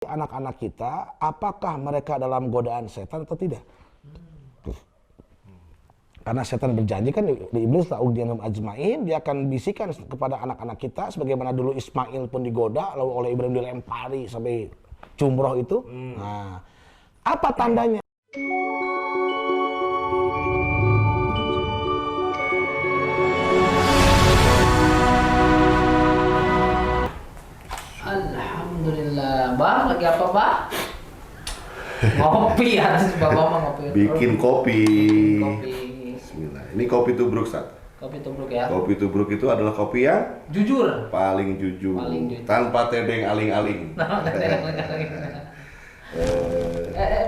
anak-anak kita, apakah mereka dalam godaan setan atau tidak? Karena setan berjanji kan di iblis la'ughwiyannahum ajmain, dia akan bisikan kepada anak-anak kita sebagaimana dulu Ismail pun digoda lalu oleh Ibrahim dilempari sampai jumroh itu. Nah, apa tandanya? Alhamdulillah. Bah, lagi apa, Bah? Ngopi ya, Bapak mah ngopi. Bikin kopi. Kopi. Bismillah. Ini kopi tubruk, Ustaz. Kopi tubruk ya. Kopi tubruk itu adalah kopi yang Jujur. paling jujur, Paling jujur. tanpa tedeng aling-aling. Bah. Bentar,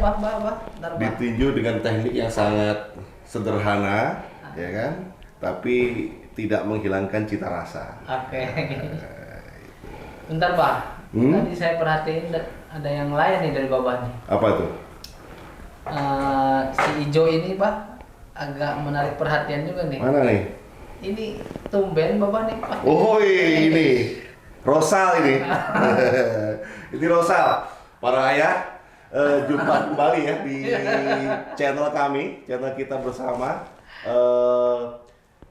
Bah. Ditinju dengan teknik yang sangat sederhana, ya kan? Tapi tidak menghilangkan cita rasa. Oke. Bentar, Bah. Tadi saya perhatiin ada yang lain nih dari Bapak nih. Apa tuh? Si Ijo ini, Pak, agak menarik perhatian juga nih. Mana nih? Ini tumben Bapak nih, Pak. Oh, ini Rosal ini. Ini Rosal. Para ayah, jumpa kembali ya di channel kami, channel kita bersama,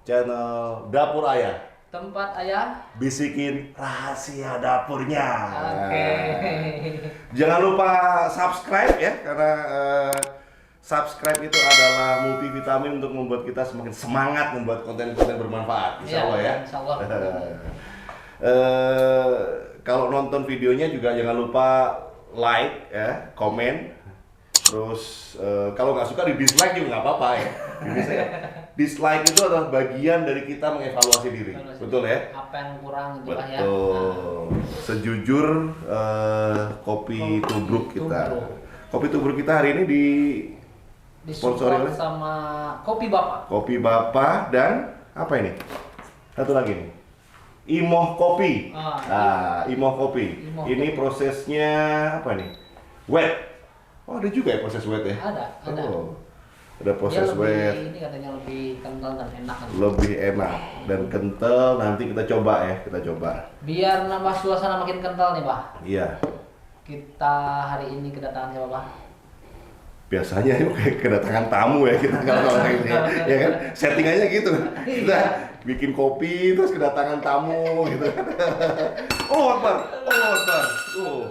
channel Dapur Ayah. Tempat ayah. Bisikin rahasia dapurnya. Oke. Jangan lupa subscribe ya, karena subscribe itu adalah multivitamin untuk membuat kita semakin semangat membuat konten-konten bermanfaat. Insya Allah ya. Insya Allah. Kalau nonton videonya juga jangan lupa like ya, komen. Terus kalau nggak suka di dislike juga nggak apa-apa ya. Dislike itu adalah bagian dari kita mengevaluasi diri. Betul ya? Apa yang kurang itu lah ya. Betul. Sejujur kopi tubruk kita. Kopi tubruk kita hari ini sponsori oleh sama Kopi Bapak. Kopi Bapak dan apa ini? Satu lagi nih. Imoh Kopi. Imoh Kopi. Kopi. Ini prosesnya apa nih? Wet. Oh, ada juga ya proses wet ya? Ada. Oh, ada proses wet. Ini katanya lebih kental dan enak. Lebih enak dan kental. Nanti kita coba ya, Biar nambah suasana makin kental nih, Pak. Iya. Kita hari ini kedatangan siapa, Pak? Biasanya kayak kedatangan tamu ya kita kalau ini, ya kan? Settingannya gitu. Kita bikin kopi terus kedatangan tamu gitu. Oh, Akbar.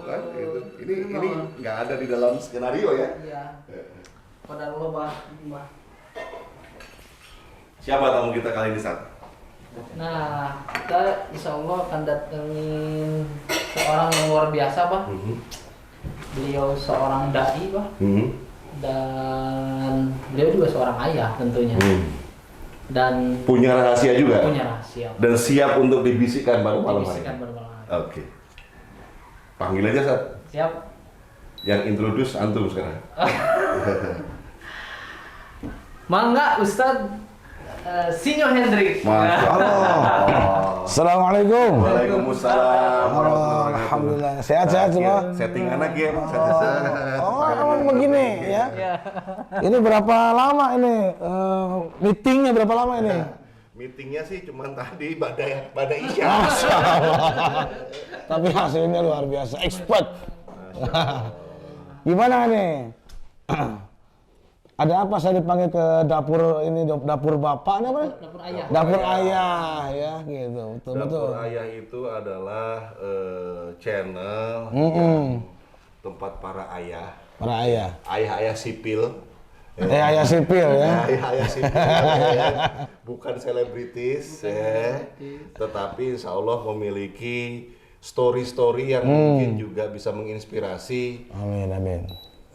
Kan gitu. Ini nggak ada di dalam skenario ya. Iya. Pada lo, Pak. Siapa tamu kita kali ini, Sat? Nah, kita insya Allah akan datengin seorang yang luar biasa, Pak. Beliau seorang dai, Pak. Dan beliau juga seorang ayah tentunya. Dan punya rahasia juga. Punya rahasia. Dan siap untuk dibisikkan pada malam hari. Oke. Panggil aja, Sat. Siap. Yang introduce antum sekarang. Mangga Ustadz Sinyo Hendrik. Masya Allah. Assalamualaikum. Waalaikumsalam. Alhamdulillah. Sehat-sehat semua. Setting anak ya, Pak. Oh, begini ya. Ini berapa lama ini? Meetingnya berapa lama ini? Meetingnya sih cuman tadi badai isya. Masya Allah. Tapi hasilnya luar biasa. Expert. Gimana nih? Ada apa saya dipanggil ke dapur ini, dapur bapak apa? Dapur ayah. Dapur ayah ya gitu. Betul. Dapur Ayah itu adalah channel yang tempat para ayah. Para ayah. Ayah-ayah sipil. Ayah sipil ya. Ayah-ayah sipil. Ya. Bukan selebritis ya. Tetapi insya Allah memiliki story-story yang mungkin juga bisa menginspirasi. Amin.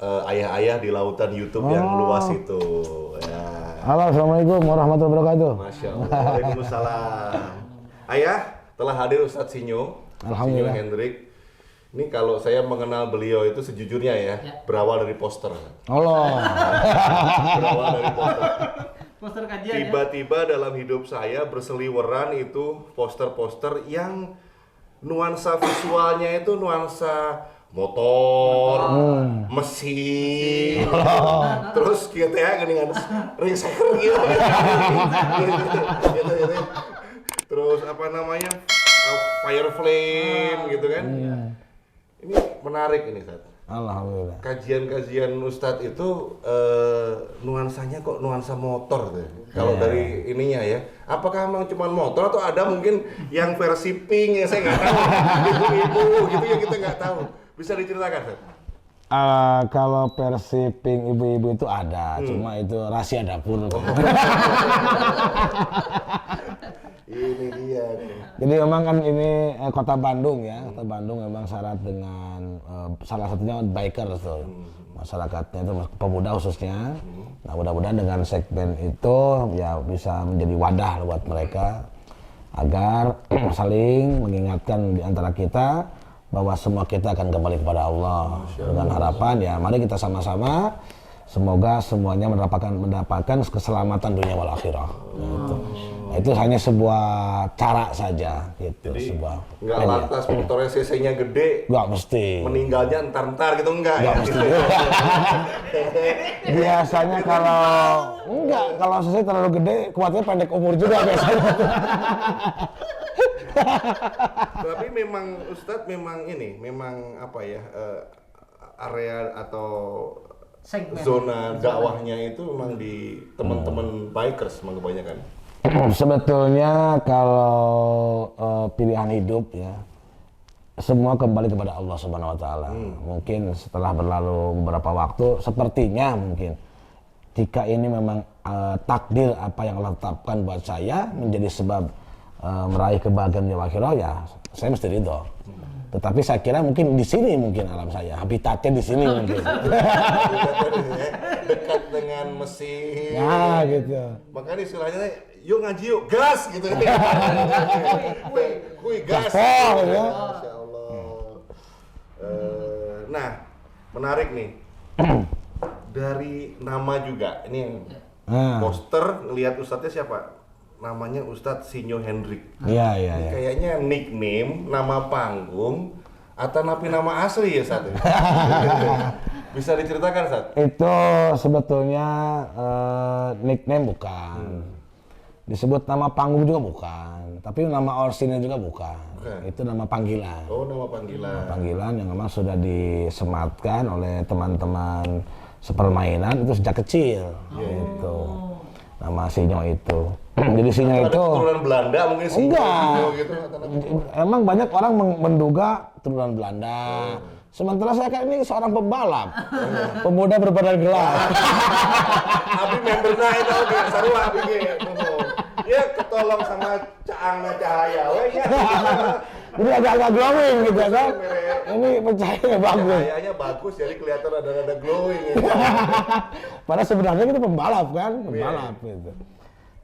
Ayah-ayah di lautan YouTube yang luas itu. Ya. Halo, assalamualaikum warahmatullahi wabarakatuh. Masya Allah. Waalaikumsalam. Ayah, telah hadir Ustadz Sinyo. Alhamdulillah. Sinyo Hendrik. Ini kalau saya mengenal beliau itu sejujurnya ya. Berawal dari poster. Allah. Berawal dari poster. Poster kajian. Tiba-tiba dalam hidup saya berseliweran itu poster-poster yang nuansa visualnya itu nuansa motor, mesin, terus kita ya geningan ring seker gitu. Terus apa namanya? Fire flame gitu kan. Ini menarik ini, Ustaz. Alhamdulillah. Kajian-kajian Ustadz itu nuansanya kok nuansa motor tuh. Kalau dari ininya ya, apakah memang cuma motor atau ada mungkin yang versi pink yang saya nggak tahu, ibu-ibu gitu yang kita nggak tahu. Bisa diceritakan, Ustaz? Kalau versi pink ibu-ibu itu ada, cuma itu rahasia dapur. Ini dia nih. Jadi memang kan ini kota Bandung ya, kota Bandung memang syarat dengan salah satunya biker tuh, masyarakatnya itu pemuda khususnya. Nah mudah-mudahan dengan segmen itu ya bisa menjadi wadah buat mereka agar saling mengingatkan di antara kita bahwa semua kita akan kembali kepada Allah. Dengan harapan ya mari kita sama-sama semoga semuanya mendapatkan keselamatan dunia wal akhirah. Nah, itu hanya sebuah cara saja gitu. Jadi sebuah nggak lantas motornya cc-nya gede, nggak mesti. meninggalnya entar-entar gitu enggak ya? Mesti. Biasanya kalau selesai terlalu gede, kuatnya pendek umur juga biasanya. Tapi memang Ustadz memang apa ya, area atau Segmen. zona dakwahnya itu memang di teman-teman bikers memang kebanyakan. Sebetulnya kalau pilihan hidup ya semua kembali kepada Allah Subhanahu wa taala. Mungkin setelah berlalu beberapa waktu sepertinya mungkin jika ini memang takdir apa yang Allah tetapkan buat saya menjadi sebab meraih kebahagiaan di akhirah ya saya mesti ridho. Tetapi saya kira mungkin di sini mungkin alam saya, habitatnya di sini mungkin. Dekat dengan mesin. Nah gitu. Makanya istilahnya yuk ngaji yuk gas gitu. Kui gas. Gaspol, ya. Masya Allah. Nah menarik nih. Dari nama juga ini yang poster ngelihat ustadznya siapa? Namanya Ustadz Sinyo Hendrik. Iya. Kayaknya nickname, nama panggung, atau nama asli ya Sat? Bisa diceritakan Sat? Itu sebetulnya nickname bukan. Disebut nama panggung juga bukan. Tapi nama orsinnya juga bukan. Itu nama panggilan. Oh, nama panggilan. Nama panggilan yang memang sudah disematkan oleh teman-teman sepermainan itu sejak kecil. Gitu. Nama Sinyo itu. Jadi Sinyo itu turunan Belanda mungkin Sinyo. Enggak. Gitu. Emang banyak orang menduga turunan Belanda. Sementara saya kan ini seorang pembalap. Pemuda berbadan gelap. Abi memberna itu oke, sarua abi ge. Ya ketolong sama Caangna Cahaya we nya. Jadi agak-agak glowing gitu kan. Ini pencahayanya bagus. Cahayanya bagus jadi kelihatan ada glowing ya. Padahal sebenarnya kita pembalap kan, pembalap gitu.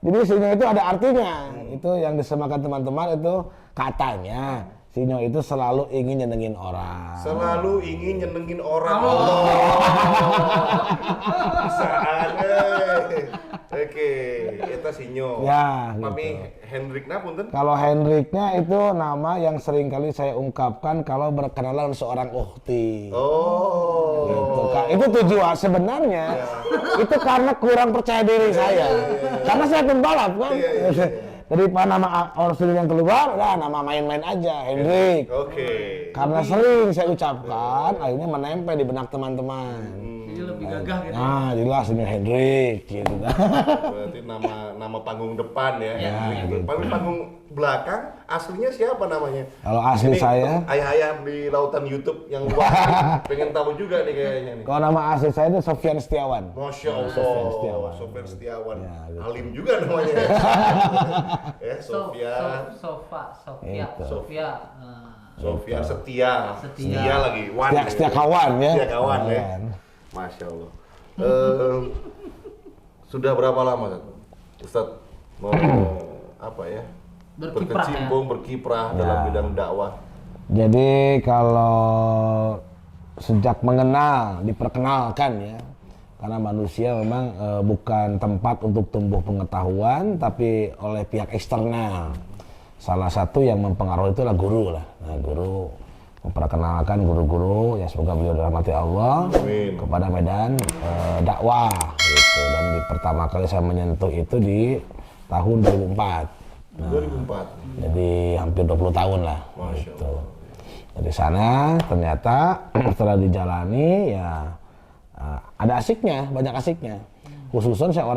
Jadi Sinyo itu ada artinya. Itu yang disemakan teman-teman itu katanya Sinyo itu selalu ingin nyenengin orang. Selalu ingin nyenengin orang. Bisaan Oke, kita Sinyo. Ya, Mami gitu. Hendrikna punten. Kalau Hendriknya itu nama yang sering kali saya ungkapkan kalau berkenalan seorang ukhti. Oh. Gitu, Kak. Itu tujuan sebenarnya. Itu karena kurang percaya diri saya. Karena saya pembalap kan. Jadi nama orsil yang keluar, nama main-main aja, Hendrik. Oke. Karena sering saya ucapkan, akhirnya menempel di benak teman-teman. Jadi lebih gagah gitu. Nah, jelas ini Hendrik gitu. Berarti nama panggung depan ya. gitu. Panggung belakang aslinya siapa namanya? Kalau asli Ini saya, ayah-ayah di lautan YouTube yang luar pengen tahu juga nih kayaknya nih. kalau nama asli saya itu Sofyan Setiawan. Masya Allah, Sofyan Setiawan. Sofyan Setiawan. Ya, gitu. Alim juga namanya. Sofyan. Itu. Sofyan Setia. Setia. Lagi. Wan. Setia kawan ya. Setia kawan ya. Masya Allah. Sudah berapa lama Ustadz mau apa ya? Berkiprah dalam bidang dakwah. Jadi kalau sejak mengenal, diperkenalkan ya, karena manusia memang bukan tempat untuk tumbuh pengetahuan, tapi oleh pihak eksternal. Salah satu yang mempengaruhi itulah guru lah. Nah, guru memperkenalkan guru-guru, ya semoga beliau dirahmati Allah. Amin. Kepada medan dakwah gitu. Dan pertama kali saya menyentuh itu di tahun 2004. Nah, 2004. jadi hampir 20 tahun lah. Masya Gitu. Dari sana ternyata setelah dijalani ya ada asiknya, banyak asiknya. Khususnya saya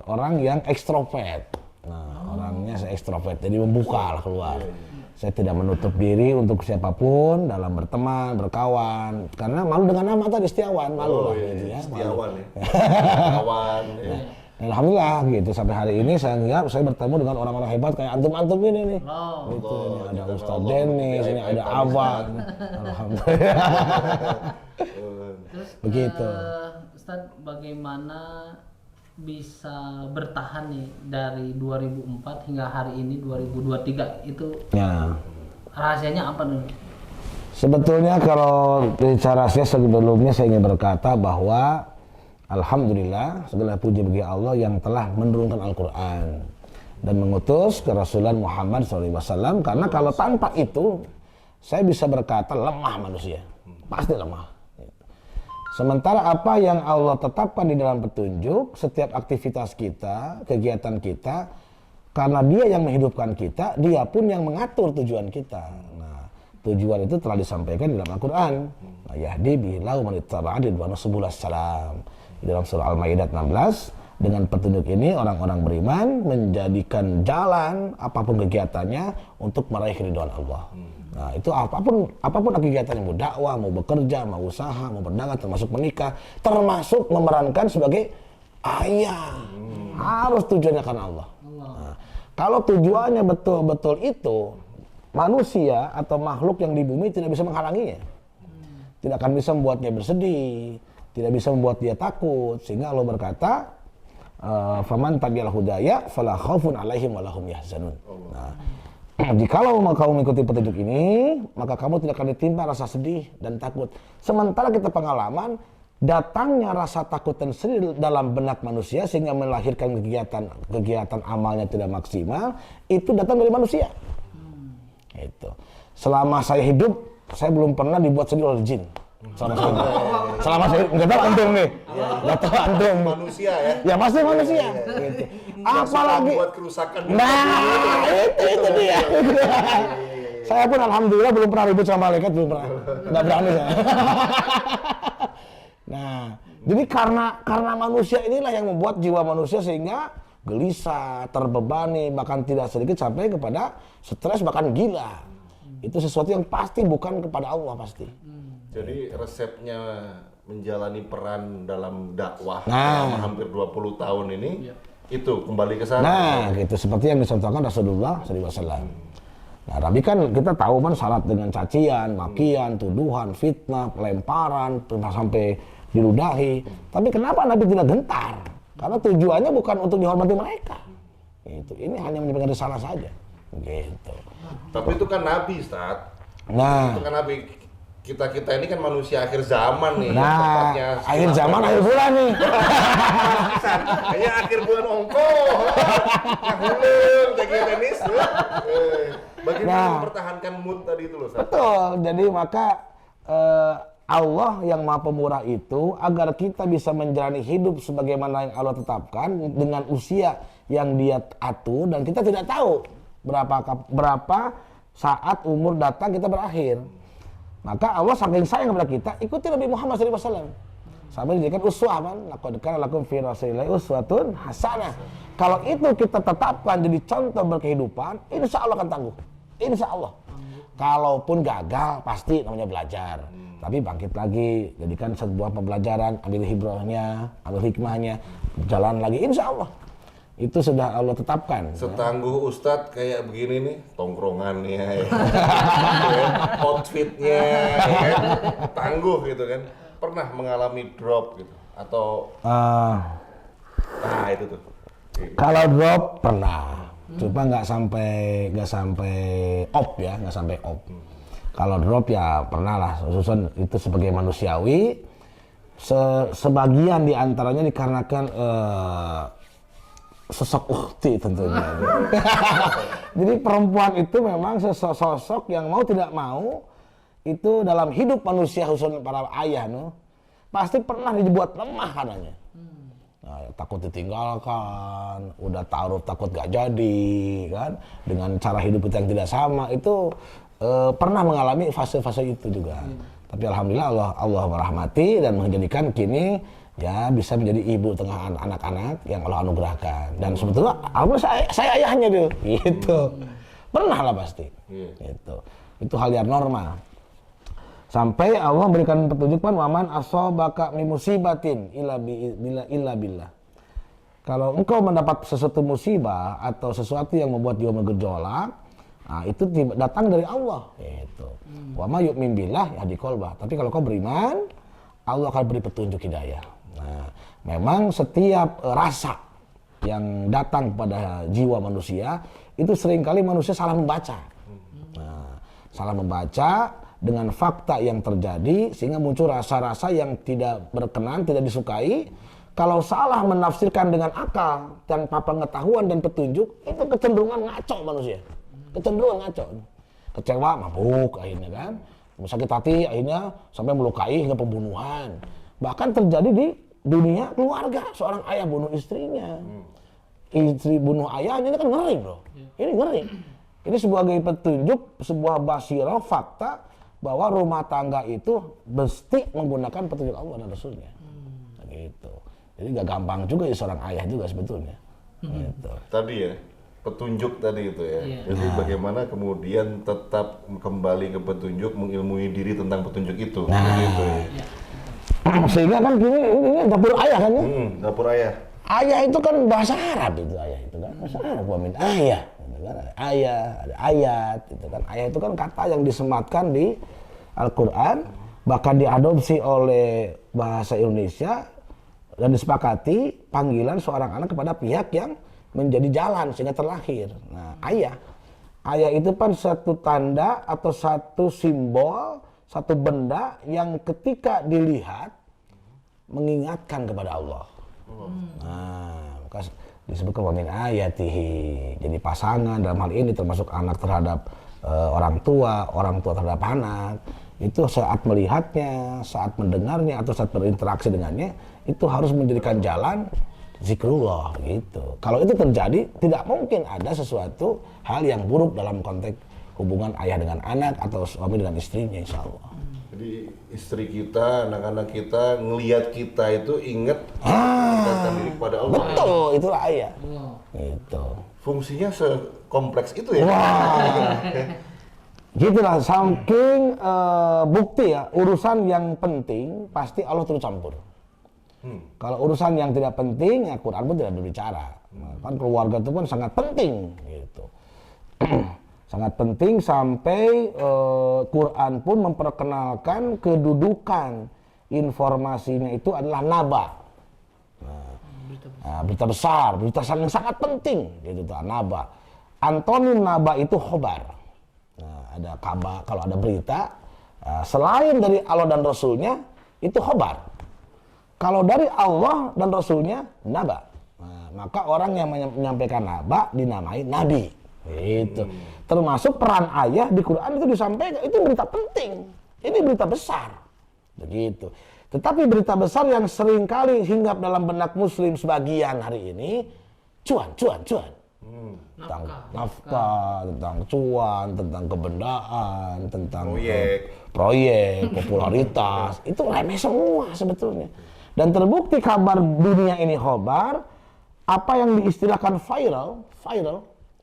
orang yang ekstrovert. Nah, orangnya saya ekstrovert, jadi membuka lah keluar. Saya tidak menutup diri untuk siapapun dalam berteman, berkawan. Karena malu dengan nama tadi Setiawan, malu lah gitu ya. Setiawan ya. Kawan. Ya. Alhamdulillah gitu sampai hari ini saya bertemu dengan orang-orang hebat kayak antum-antum ini nih. Gitu, ini ada Ustadz Dennis, ini ada Abang. Alhamdulillah. Terus Begitu. Ustadz, bagaimana bisa bertahan nih dari 2004 hingga hari ini 2023 itu Ya. rahasianya apa nih? Sebetulnya kalau bicara saya sebelumnya saya ingin berkata bahwa alhamdulillah segala puji bagi Allah yang telah menurunkan Al-Quran dan mengutus kerasulan Muhammad SAW, karena kalau tanpa itu saya bisa berkata lemah manusia, pasti lemah. Sementara apa yang Allah tetapkan di dalam petunjuk, setiap aktivitas kita, kegiatan kita, karena Dia yang menghidupkan kita, Dia pun yang mengatur tujuan kita. Nah, tujuan itu telah disampaikan di dalam Al-Quran. Yahdi bihillahu man ittaba'a ridwana subulas salam. Di dalam surah Al-Maidah 16, dengan petunjuk ini orang-orang beriman menjadikan jalan apapun kegiatannya untuk meraih keridhaan Allah. Nah, itu apapun kegiatannya, mau dakwah, mau bekerja, mau usaha, mau berdagang, termasuk menikah, termasuk memerankan sebagai ayah. Harus tujuannya karena Allah. Nah, kalau tujuannya betul-betul itu, manusia atau makhluk yang di bumi tidak bisa menghalanginya. Tidak akan bisa membuatnya bersedih, tidak bisa membuat dia takut, sehingga Allah berkata, faman tabi'al hudaya fala khaufun 'alaihim wa lahum yahzanun. Nah, jikalau kamu mengikuti petunjuk ini, maka kamu tidak akan ditimpa rasa sedih dan takut. Sementara kita pengalaman datangnya rasa takut dan sedih dalam benak manusia sehingga melahirkan kegiatan amalnya tidak maksimal, itu datang dari manusia. Itu. Selama saya hidup, saya belum pernah dibuat sedih oleh jin. Selama saya nggak tahu antum nih, nggak tahu antum. Manusia ya. Ya pasti manusia. Gitu. Apalagi buat kerusakan. nah itu dia. Saya pun alhamdulillah belum pernah ribut sama malaikat, belum pernah, nggak berani saya. Nah, jadi karena manusia inilah yang membuat jiwa manusia sehingga gelisah, terbebani, bahkan tidak sedikit sampai kepada stres, bahkan gila. Itu sesuatu yang pasti bukan kepada Allah pasti. Jadi resepnya menjalani peran dalam dakwah Nah. selama hampir 20 tahun ini itu kembali ke sana. Nah, gitu seperti yang dicontohkan Rasulullah SAW. Nah, tapi kan kita tahu kan syarat dengan cacian, makian, tuduhan, fitnah, pelemparan, sampai diludahi. Tapi kenapa Nabi tidak gentar? Karena tujuannya bukan untuk dihormati mereka. Gitu. Ini hanya menyampaikan risalah saja. Gitu. Tapi itu kan Nabi, Ustaz. Nah, Itu kan Nabi. Kita ini kan manusia akhir zaman nih. nah, akhir zaman akhir bulan nih. Kayaknya akhir bulan ongkoh. Ngahulung, kayak tenis. Bagaimana mempertahankan mood tadi itu loh, Ustaz? Betul. Jadi maka Allah yang Maha Pemurah itu agar kita bisa menjalani hidup sebagaimana yang Allah tetapkan dengan usia yang Dia atur, dan kita tidak tahu berapa saat umur datang kita berakhir. Maka Allah saking sayang kepada kita, ikuti Nabi Muhammad SAW. Sampai dijadikan uswah kan, laqad kana lakum fi rasulillahi uswatun hasanah. Kalau itu kita tetapkan jadi contoh berkehidupan, insya Allah akan tangguh. Insya Allah. Kalaupun gagal, pasti namanya belajar. Tapi bangkit lagi, jadikan sebuah pembelajaran, ambil hibrahnya, ambil hikmahnya, jalan lagi, insya Allah. Itu sudah Allah tetapkan. Setangguh Ustadz kayak begini nih, tongkrongannya, ya. Outfitnya, ya kan? Tangguh gitu kan. Pernah mengalami drop gitu? Atau, itu tuh. Kalau drop pernah, cuma nggak sampai op ya, nggak sampai op. Kalau drop ya pernah lah, susun itu sebagai manusiawi. Sebagian diantaranya dikarenakan sosok ukhti tentunya. Jadi perempuan itu memang sosok yang mau tidak mau itu dalam hidup manusia, khususnya para ayah pasti pernah dibuat lemah katanya. Nah, takut ditinggalkan, udah taruh takut gak jadi kan, dengan cara hidup kita yang tidak sama, itu pernah mengalami fase-fase itu juga. Tapi alhamdulillah Allah merahmati dan menjadikan kini ya bisa menjadi ibu tengah anak-anak yang Allah anugerahkan. Dan sebetulnya alhamdulillah saya ayahnya tuh, gitu. Pernah lah pasti. Gitu. Itu hal yang normal. Sampai Allah memberikan petunjuk waman asobaka min musibatin illa billah. Kalau engkau mendapat sesuatu musibah atau sesuatu yang membuat jiwa bergejolak, nah itu datang dari Allah. Gitu. Wa may yu'min billah yahdi qalbah. Tapi kalau kau beriman, Allah akan beri petunjuk hidayah. Nah, memang setiap rasa yang datang pada jiwa manusia itu seringkali manusia salah membaca. Nah, salah membaca dengan fakta yang terjadi sehingga muncul rasa-rasa yang tidak berkenan, tidak disukai. Kalau salah menafsirkan dengan akal tanpa pengetahuan dan petunjuk, itu kecenderungan ngaco manusia. Kecenderungan ngaco. Kecewa, mabuk akhirnya kan. Sakit hati akhirnya sampai melukai hingga pembunuhan. Bahkan terjadi di dunia keluarga, seorang ayah bunuh istrinya. Istri bunuh ayahnya, ini kan ngeri bro. Ini ngeri. Ini sebagai petunjuk, sebuah basirah fakta bahwa rumah tangga itu mesti menggunakan petunjuk Allah dan Rasulnya. Gitu. Jadi gak gampang juga ya seorang ayah juga sebetulnya. Gitu. Tadi ya, petunjuk tadi itu ya. Jadi bagaimana kemudian tetap kembali ke petunjuk, mengilmui diri tentang petunjuk itu. Gitu ya. Sehingga kan ini dapur ayah kan ya? Dapur ayah. Ayah itu kan bahasa Arab itu ayah itu kan. Bahasa Arab wamin ayah. Ada ayah, ada ayat, gitu kan. Ayat itu kan kata yang disematkan di Al-Quran, bahkan diadopsi oleh bahasa Indonesia dan disepakati panggilan seorang anak kepada pihak yang menjadi jalan sehingga terlahir. Nah, ayah itu kan satu tanda atau satu simbol, satu benda yang ketika dilihat mengingatkan kepada Allah. Nah, maka disebutkan wa min ayatihi. Jadi pasangan dalam hal ini termasuk anak terhadap orang tua terhadap anak, itu saat melihatnya, saat mendengarnya atau saat berinteraksi dengannya, itu harus menjadikan jalan zikrullah gitu. Kalau itu terjadi, tidak mungkin ada sesuatu hal yang buruk dalam konteks hubungan ayah dengan anak atau suami dengan istrinya, insya Allah. Jadi istri kita, anak-anak kita, ngelihat kita itu ingat mendekatkan diri kepada Allah. Betul, itulah ayah. Gitu. Fungsinya sekompleks itu ya. Wah. Gitulah, saking bukti ya, urusan yang penting pasti Allah turut campur. Kalau urusan yang tidak penting, ya Quran pun tidak berbicara. Kan keluarga itu pun sangat penting gitu. Sangat penting sampai Quran pun memperkenalkan kedudukan informasinya itu adalah naba. Berita besar, berita yang sangat penting gitu tuh, naba. Antonim naba itu khobar. Nah, ada kabar, kalau ada berita selain dari Allah dan Rasulnya itu khobar. Kalau dari Allah dan Rasulnya naba. Nah, maka orang yang menyampaikan naba dinamai nabi. Itu termasuk peran ayah di Quran itu disampaikan, itu berita penting, ini berita besar begitu. Tetapi berita besar yang seringkali hinggap dalam benak muslim sebagian hari ini cuan tentang nafkah, tentang cuan, tentang kebendaan, tentang proyek popularitas, itu remeh semua sebetulnya. Dan terbukti kabar dunia ini khobar, apa yang diistilahkan viral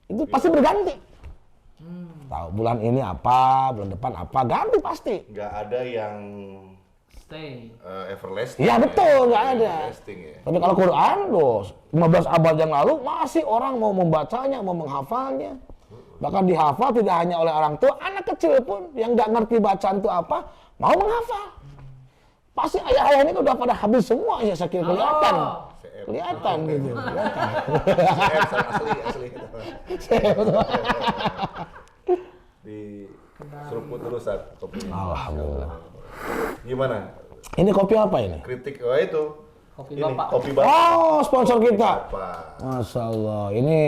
itu pasti berganti. Tahu bulan ini apa, bulan depan apa, ganti pasti. Nggak ada yang stay everlasting. Ya betul, nggak ada. Ya. Tapi kalau Quran, 15 abad yang lalu masih orang mau membacanya, mau menghafalnya. Bahkan dihafal tidak hanya oleh orang tua, anak kecil pun yang nggak ngerti bacaan itu apa, mau menghafal. Pasti ayah-ayah ini udah pada habis semua ya, saya kira kelihatan. Kelihatan gitu. Asli. Di seruput terus saat kopinya. Alhamdulillah. Gimana? Ini kopi apa ini? Kritik itu. Kopi ini, Bapak. Kopi Bapak. Oh, sponsor kita. Bapak. Masya Allah. Ini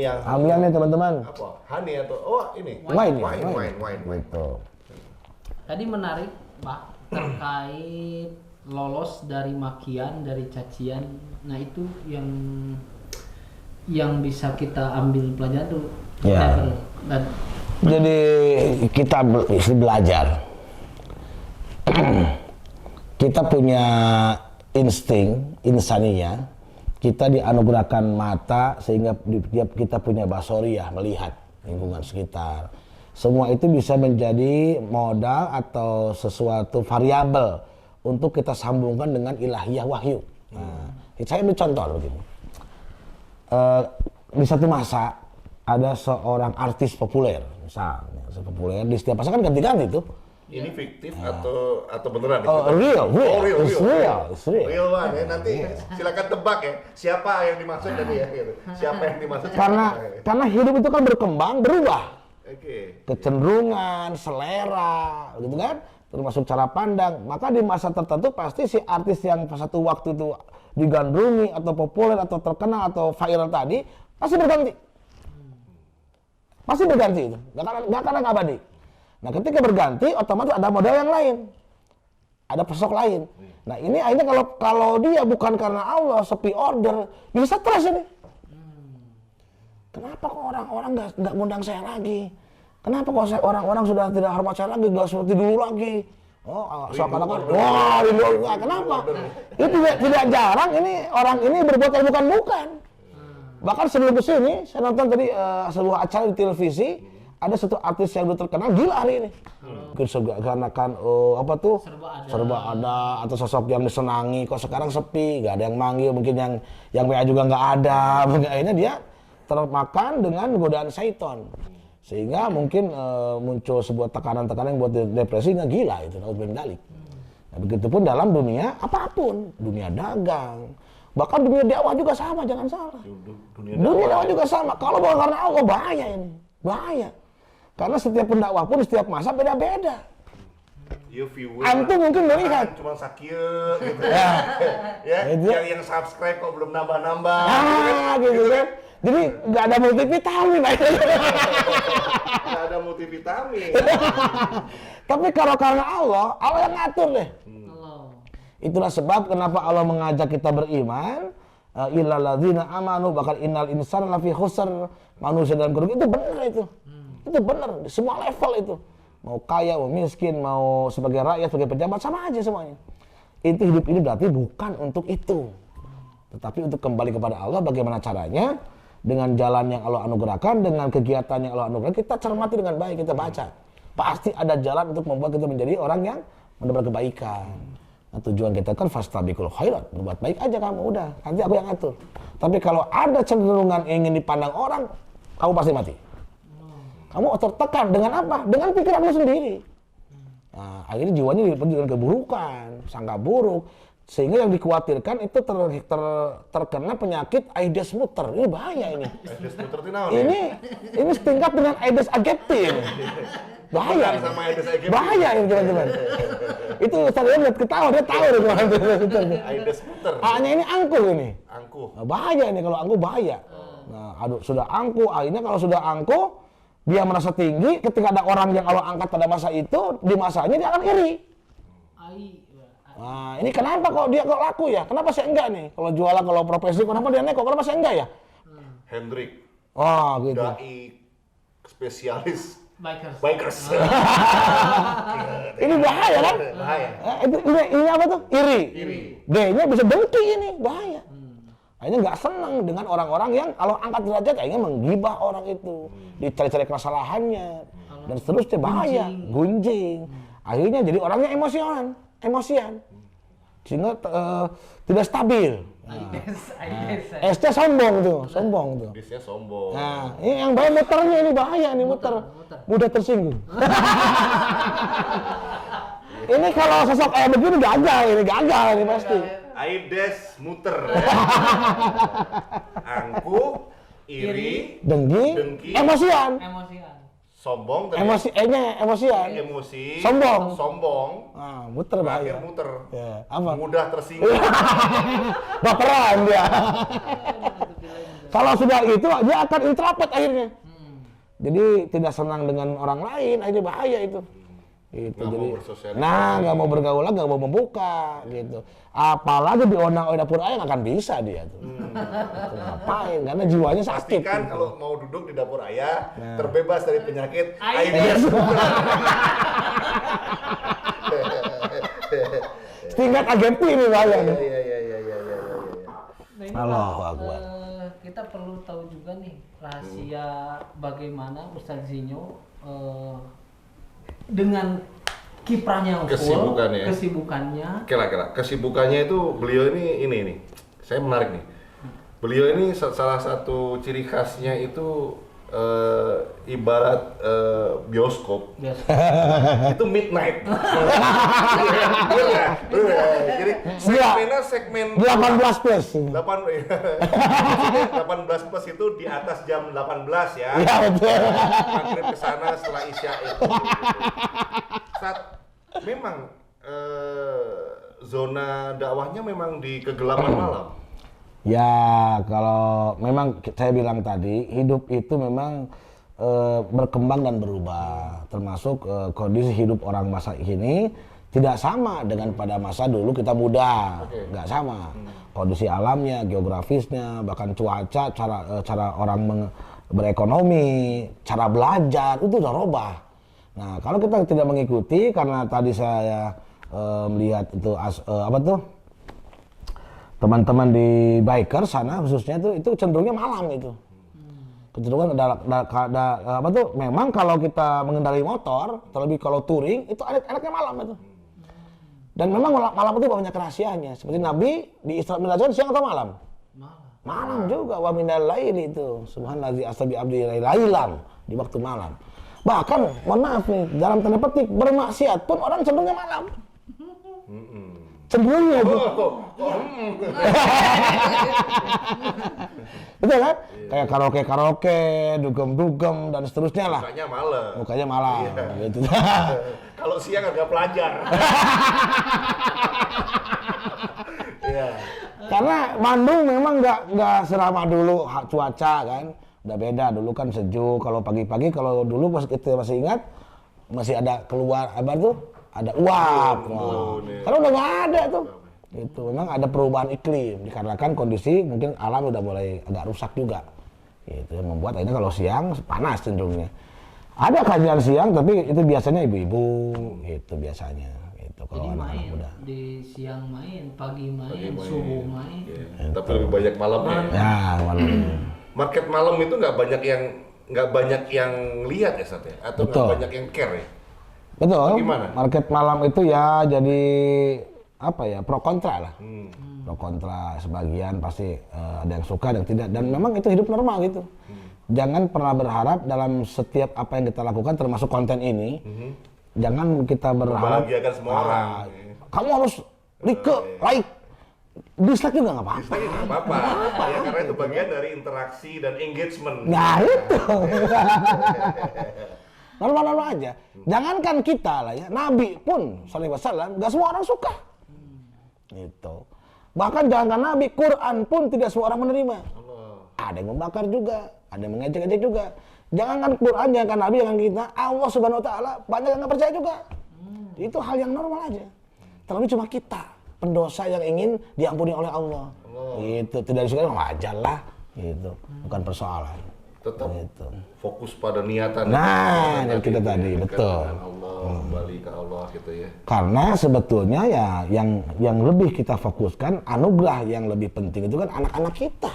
yang ambil nih teman-teman. Apa? Honey atau ini? Wine. Gitu. Tadi menarik, Pak, terkait lolos dari makian, dari cacian. Nah, itu yang bisa kita ambil pelajaran tuh. Ya. Dan Jadi kita belajar. Kita punya insting, insania. Kita dianugerahkan mata sehingga kita punya basoriyah, melihat lingkungan sekitar. Semua itu bisa menjadi modal atau sesuatu variabel untuk kita sambungkan dengan ilahiyah wahyu. Nah, saya ambil contoh begini. Di satu masa ada seorang artis populer, misalnya populer di setiap masa kan ganti-ganti tuh. Ini fiktif atau beneran? Real. It's real. Real banget ya. Nanti silakan tebak ya, siapa yang dimaksud tadi ya gitu. Siapa yang dimaksud? Karena hidup itu kan berkembang, berubah. Oke. Kecenderungan, selera, gitu kan? Termasuk cara pandang. Maka di masa tertentu pasti si artis yang satu waktu itu digandrungi atau populer atau terkenal atau viral tadi pasti berganti. Pasti berganti itu. Nggak akan abadi. Nah, ketika berganti, otomatis ada model yang lain, ada sosok lain. Nah, ini akhirnya kalau dia bukan karena Allah, sepi order, bisa stres ini. Kenapa kok orang-orang nggak ngundang saya lagi? Kenapa kok orang-orang sudah tidak hormat saya lagi, nggak seperti dulu lagi? Oh, seakan-akan, wah, kenapa? Itu tidak jarang ini orang ini berbuat yang bukan-bukan. Bahkan sebelum kesini, saya nonton tadi sebuah acara di televisi. Ada satu artis yang udah terkenal gila hari ini. Karena kan serba ada atau sosok yang disenangi, kok sekarang sepi, nggak ada yang manggil, mungkin yang WA juga nggak ada. Akhirnya dia termakan dengan godaan syaitan, sehingga mungkin muncul sebuah tekanan-tekanan yang buat depresi, nggak gila itu. Nah, begitupun dalam dunia apapun, dunia dagang, bahkan dunia dakwah juga sama, jangan salah. Dunia dakwah juga sama. Kalau bukan karena Allah bahaya ini, bahaya. Karena setiap pendakwah pun setiap masa beda-beda. Antum mungkin melihat cuma sakit gitu ya. Yang subscribe kok belum nambah-nambah. Gitu kan. Jadi nggak ada multivitamin. Nggak ada multivitamin. Tapi kalau karena Allah yang ngatur deh. Itulah sebab kenapa Allah mengajak kita beriman. Illal ladzina amanu bahkan innal insana lafi khusr. Manusia dalam kerugian itu benar itu. Itu benar, semua level itu. Mau kaya, mau miskin, mau sebagai rakyat, sebagai pejabat, sama aja semuanya. Itu hidup ini berarti bukan untuk itu. Tetapi untuk kembali kepada Allah, bagaimana caranya? Dengan jalan yang Allah anugerahkan, dengan kegiatan yang Allah anugerahkan, kita cermati dengan baik, kita baca. Pasti ada jalan untuk membuat kita menjadi orang yang mendapat kebaikan. Nah, tujuan kita kan fastabiqul khairat, berbuat baik aja kamu, udah, nanti aku yang atur. Tapi kalau ada cenderungan ingin dipandang orang, kamu pasti mati. Kamu tertekan dengan apa? Dengan pikiranmu sendiri. Nah, akhirnya jiwanya dipenuhi dengan keburukan, sangka buruk, sehingga yang dikhawatirkan itu terkena penyakit Aedes muter. Ini bahaya ini. Aedes muter itu naon? Ini setingkat dengan Aedes aegypti. Bahaya. Sama Aedes aegypti. Bahaya ini teman-teman. Itu saya lihat ketawa, dia tahu deh Aedes muter. Hanya ini angkuh ini. Angkuh. Nah, bahaya ini kalau angkuh bahaya. Nah, sudah angkuh, akhirnya kalau sudah angkuh dia merasa tinggi, ketika ada orang yang Allah angkat pada masa itu, di masanya dia akan iri. Nah, ini kenapa kok dia kok laku ya? Kenapa saya enggak nih? Kalau jualan, kalau profesi, kenapa dia naik kok? Kenapa saya enggak ya? Hendrik. Oh, gitu. Dai spesialis Bikers. Ini bahaya kan? Bahaya. Ini apa tuh? Iri. D-nya bisa dengki ini, bahaya. Akhirnya nggak senang dengan orang-orang yang kalau angkat derajat akhirnya menggibah orang itu, dicari-cari kesalahannya, dan seterusnya bahaya, gunjing. Akhirnya jadi orangnya emosian, sehingga tidak stabil. S-nya sombong tuh. Bisnya sombong. Nah, ini yang bahaya muternya ini bahaya ini muter. Mudah tersinggung. Ini kalau sosok kayak begini gagal ini pasti. Aedes muter. Angkuh, iri, dengki, emosian. Sombong, E-nya emosian. Emosi, sombong. Ah, muter bahaya. Akhir muter. Ya, apa? Mudah tersinggung. Baperan dia. Kalau sudah itu dia akan introvert akhirnya. Jadi tidak senang dengan orang lain, akhirnya bahaya itu. Gitu. Nggak Jadi, mau bersosialisasi. nggak mau bergaul lagi, nggak mau membuka, gitu. Apalagi diundang oleh dapur ayah nggak akan bisa dia tuh. Itu ngapain? Karena jiwanya sakit. Pastikan gitu. kalau mau duduk di dapur ayah, terbebas dari penyakit AIDS. Tingkat agensi ini saya nih. Iya. Nah, ini Allahu Pak, Akbar. kita perlu tahu juga nih rahasia bagaimana Ustadz Zinyo dengan kiprahnya full, kesibukannya. Kira-kira kesibukannya itu beliau ini nih. Saya menarik nih. Beliau ini salah satu ciri khasnya itu ibarat bioskop. Itu midnight. Jadi segmen 18 plus. 18 plus itu di atas jam 18 ya. Iya betul. Maghrib ke sana setelah Isya itu. Saat memang zona dakwahnya memang di kegelapan malam. Ya, kalau memang saya bilang tadi, hidup itu memang berkembang dan berubah. Termasuk kondisi hidup orang masa kini tidak sama dengan pada masa dulu kita muda. Nggak sama. Kondisi alamnya, geografisnya, bahkan cuaca, cara orang berekonomi, cara belajar, itu udah robah. Nah, kalau kita tidak mengikuti, karena tadi saya melihat itu, teman-teman di biker sana khususnya itu cenderungnya malam itu. Kecenderungan memang kalau kita mengendarai motor, terlebih kalau touring itu enaknya malam itu. Dan memang malam itu banyak rahasianya. Seperti Nabi di Isra Mi'raj siang atau malam? Malam juga, wa minal laili itu. Subhanallazi asra bi abdi lailan, di waktu malam. Bahkan mohon maaf nih, dalam tanda petik bermaksiat pun orang cenderungnya malam. Cenderungnya itu. Betul kan? Kayak karaoke, dugem dan seterusnya lah. Mukanya malam. Gitu. Kalau siang agak pelajar. Iya. Karena Bandung memang nggak seramah dulu cuaca kan. Udah beda, dulu kan sejuk. Kalau pagi-pagi, kalau dulu pas kita masih ingat, masih ada keluar ada uap. Karena udah nggak ada tuh. Itu memang ada perubahan iklim dikarenakan kondisi mungkin alam udah mulai agak rusak juga. Itu yang membuat akhirnya kalau siang panas cenderungnya. Ada kajian siang tapi itu biasanya ibu-ibu itu biasanya. Itu kalau Jadi anak-anak main muda. di siang main, pagi main, subuh main. Tapi lebih banyak malamnya. Ya, malam. Market malam itu nggak banyak yang lihat ya Sat ya? Atau nggak Betul. banyak yang care ya? Betul. Gimana? Market malam itu ya jadi pro kontra lah. Pro kontra, sebagian pasti ada yang suka dan tidak, dan memang itu hidup normal gitu. Jangan pernah berharap dalam setiap apa yang kita lakukan termasuk konten ini, jangan kita berharap membahagiakan semua orang. Kamu harus like, dislike juga nggak apa-apa. Dislike nggak apa-apa. Ya, karena itu bagian dari interaksi dan engagement. Nah itu. Normal-normal aja. Jangankan kita lah ya, Nabi pun sallallahu alaihi wasallam nggak semua orang suka. Gitu. Bahkan jangankan Nabi, Quran pun tidak semua orang menerima. Ada yang membakar juga, ada yang mengejek-ejek juga. Jangankan Quran, jangankan Nabi, jangan kita, Allah Subhanahu wa taala banyak yang nggak percaya juga. Itu hal yang normal aja. Terlebih cuma kita, pendosa yang ingin diampuni oleh Allah. Gitu, tidak disukai wajar lah. Gitu. Bukan persoalan. Tetap Gitu. fokus pada niatan. Nah, yang kita tadi, betul. Allah, kembali ke Allah gitu ya. Karena sebetulnya ya yang lebih kita fokuskan, anugerah yang lebih penting itu kan anak-anak kita.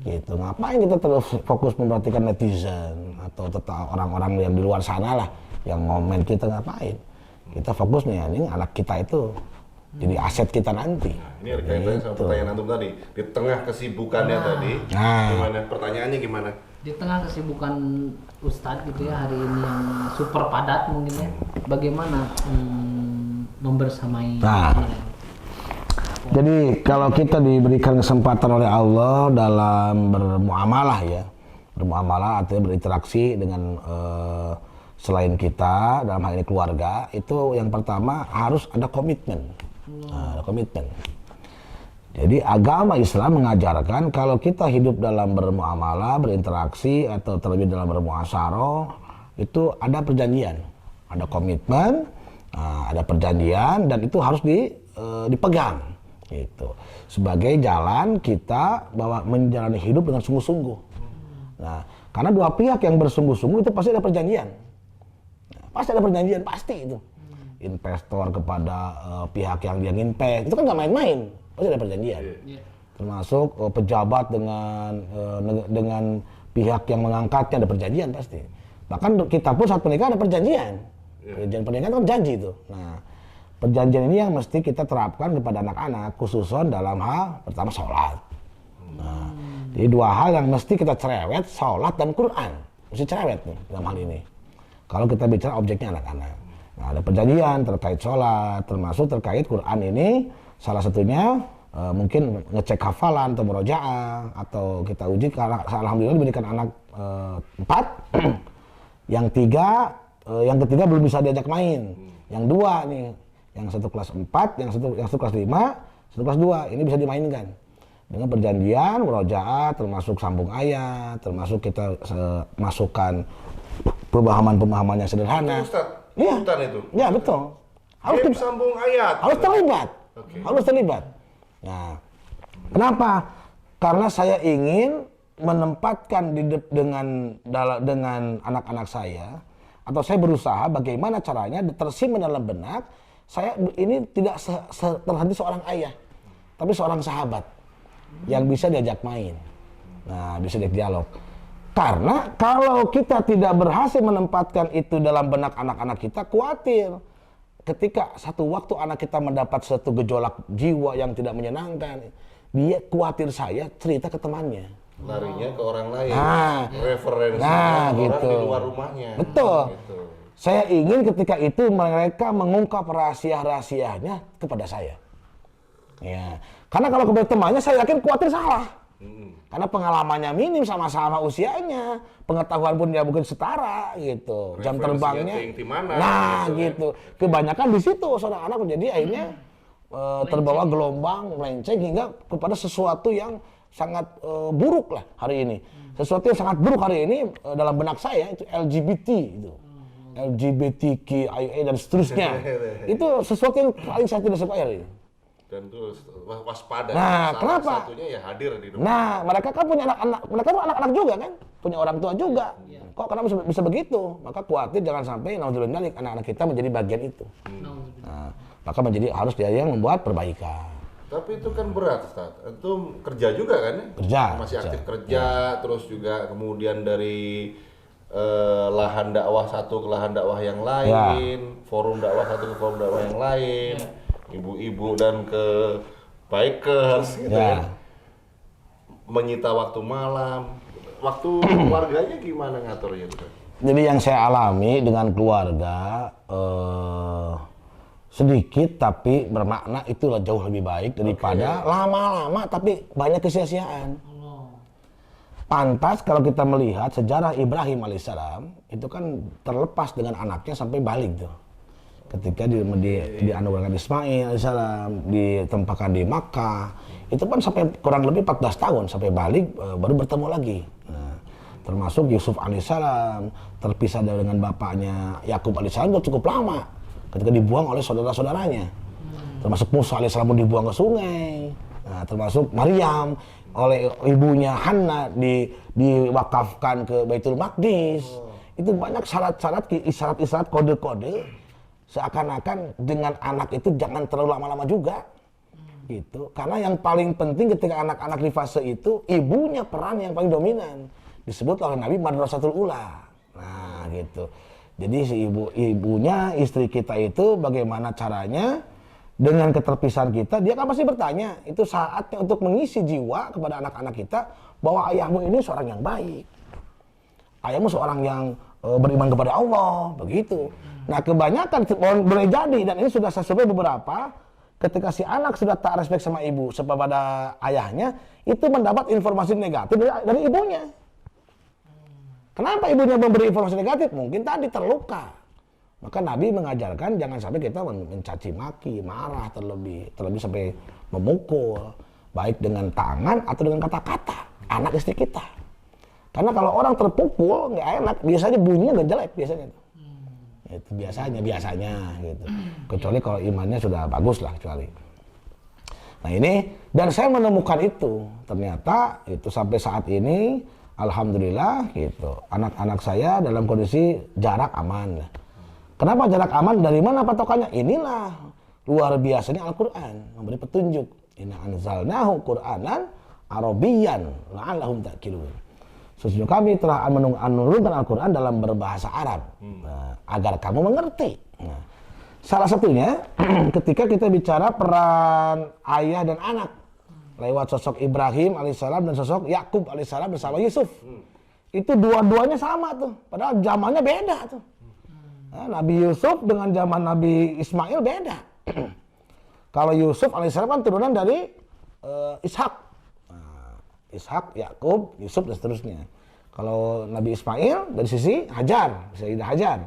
Gitu. Ngapain kita terus fokus memperhatikan netizen atau tetap orang-orang yang di luar sana lah yang ngomen kita, ngapain? Kita fokus nih, ini anak kita itu jadi aset kita nanti. Ini ada kaitannya sama pertanyaan antum tadi. Di tengah kesibukannya tadi, gimana? Pertanyaannya gimana? Di tengah kesibukan Ustadz gitu ya hari ini yang super padat mungkin ya, bagaimana membersamai? Jadi kalau kita diberikan kesempatan oleh Allah dalam bermuamalah ya, bermuamalah artinya berinteraksi dengan selain kita, dalam hal ini keluarga, itu yang pertama harus ada komitmen. Ada komitmen. Jadi agama Islam mengajarkan kalau kita hidup dalam bermuamalah, berinteraksi atau terlebih dalam bermuasyarah, itu ada perjanjian. ada komitmen, ada perjanjian, dan itu harus dipegang gitu. Sebagai jalan kita bahwa menjalani hidup dengan sungguh-sungguh. Nah, karena dua pihak yang bersungguh-sungguh itu pasti ada perjanjian. Nah, pasti ada perjanjian, pasti itu. Investor kepada pihak yang dia nginvest, itu kan nggak main-main, pasti ada perjanjian. Termasuk pejabat dengan pihak yang mengangkatnya ada perjanjian pasti. Bahkan kita pun saat pernikahan ada perjanjian. Perjanjian pernikahan kan janji itu. Nah, perjanjian ini yang mesti kita terapkan kepada anak-anak, khususnya dalam hal pertama sholat. Nah, jadi dua hal yang mesti kita cerewet, sholat dan Quran. Mesti cerewet nih dalam hal ini. Kalau kita bicara objeknya anak-anak. Nah, ada perjanjian terkait sholat, termasuk terkait Quran ini, salah satunya mungkin ngecek hafalan atau murojaah, atau kita uji, karena alhamdulillah diberikan anak 4, yang ketiga belum bisa diajak main, yang 2 nih, yang satu kelas 4, yang satu kelas 5, satu kelas 2, ini bisa dimainkan dengan perjanjian, murojaah, termasuk sambung ayat, termasuk kita masukkan pemahaman yang sederhana. Iya, itu. Ya betul. Harus sambung ayat. Harus terlibat. Okay. Harus terlibat. Nah, kenapa? Karena saya ingin menempatkan dengan anak-anak saya, atau saya berusaha bagaimana caranya tersimpan dalam benak saya ini tidak terhenti seorang ayah, tapi seorang sahabat yang bisa diajak main. Nah, bisa dialog. Karena kalau kita tidak berhasil menempatkan itu dalam benak anak-anak kita, khawatir ketika satu waktu anak kita mendapat satu gejolak jiwa yang tidak menyenangkan, dia khawatir saya cerita ke temannya. Larinya ke orang lain, referensi orang gitu. Di luar rumahnya. Betul. Gitu. Saya ingin ketika itu mereka mengungkap rahasia-rahasianya kepada saya. Ya, karena kalau kepada temannya saya yakin khawatir salah. Karena pengalamannya minim, sama-sama usianya, pengetahuan pun dia mungkin setara gitu, jam terbangnya. Nah gitu, kebanyakan di situ seorang anak menjadi akhirnya terbawa gelombang, melenceng hingga kepada sesuatu yang sangat buruk lah hari ini. Sesuatu yang sangat buruk hari ini dalam benak saya itu LGBT itu. LGBTQIA dan seterusnya. Itu sesuatu yang paling saya tidak suka hari ini. Dan terus waspada. Nah, kenapa? Satunya ya hadir di rumah. Nah, mereka kan punya anak-anak, mereka tuh anak-anak juga kan, punya orang tua juga. Kok kenapa bisa begitu? Maka khawatir jangan sampai naudzubillah anak-anak kita menjadi bagian itu. Nah, maka harus dia yang membuat perbaikan. Tapi itu kan berat, Ustaz. Itu kerja juga kan ya? Kerja. Masih aktif kerja, terus juga kemudian dari lahan dakwah satu ke lahan dakwah yang lain, forum dakwah satu ke forum dakwah yang lain. Ibu-ibu dan ke bikers gitu ya. Menyita waktu malam. Waktu keluarganya gimana ngaturnya? Jadi yang saya alami dengan keluarga sedikit tapi bermakna itulah jauh lebih baik daripada lama-lama tapi banyak kesia-siaan. Pantas kalau kita melihat sejarah Ibrahim alaihissalam itu kan terlepas dengan anaknya sampai balik tuh. Ketika dianugerahkan Ismail alaihissalam, ditempatkan di Makkah, itu kan sampai kurang lebih 14 tahun sampai balik baru bertemu lagi. Nah, termasuk Yusuf alaihissalam terpisah dengan bapaknya Yakub alaihissalam itu cukup lama ketika dibuang oleh saudara-saudaranya. Termasuk Musa alaihissalam pun dibuang ke sungai. Nah, termasuk Maryam oleh ibunya Hanna diwakafkan ke Baitul Maqdis. Itu banyak syarat-syarat, isyarat-isyarat, kode-kode. Seakan-akan dengan anak itu jangan terlalu lama-lama juga gitu, karena yang paling penting ketika anak-anak di fase itu ibunya peran yang paling dominan, disebut oleh Nabi madrasatul ula. Nah gitu, jadi si ibunya istri kita itu bagaimana caranya dengan keterpisahan kita, dia kan pasti bertanya, itu saatnya untuk mengisi jiwa kepada anak-anak kita bahwa ayahmu ini seorang yang baik, ayahmu seorang yang beriman kepada Allah, begitu. Nah kebanyakan boleh jadi, dan ini sudah saya survei beberapa, ketika si anak sudah tak respect sama ibu, kepada ayahnya, itu mendapat informasi negatif dari ibunya. Kenapa ibunya memberi informasi negatif? Mungkin tadi terluka. Maka Nabi mengajarkan jangan sampai kita mencaci maki, marah terlebih sampai memukul, baik dengan tangan atau dengan kata-kata anak istri kita. Karena kalau orang terpukul nggak enak, biasanya bunyinya nggak jelek biasanya. Itu biasanya gitu. Kecuali kalau imannya sudah bagus lah kecuali. Nah ini, dan saya menemukan itu, ternyata itu sampai saat ini, alhamdulillah gitu, anak-anak saya dalam kondisi jarak aman. Kenapa jarak aman? Dari mana patokannya? Inilah luar biasanya Al-Quran, memberi petunjuk. Inna anzalnahu Qur'anan Arabiyyan la'allahum ta'qilun. Sesungguhnya kami telah menurunkan Al-Quran dalam berbahasa Arab, agar kamu mengerti. Nah, salah satunya ketika kita bicara peran ayah dan anak lewat sosok Ibrahim alaihissalam dan sosok Yakub alaihissalam bersama Yusuf. Itu dua-duanya sama tuh, padahal zamannya beda tuh. Nah, Nabi Yusuf dengan zaman Nabi Ismail beda. Kalau Yusuf alaihissalam kan turunan dari Ishak. Ishak, Yakub, Yusuf dan seterusnya. Kalau Nabi Ismail dari sisi Hajar, Sayyidah Hajar.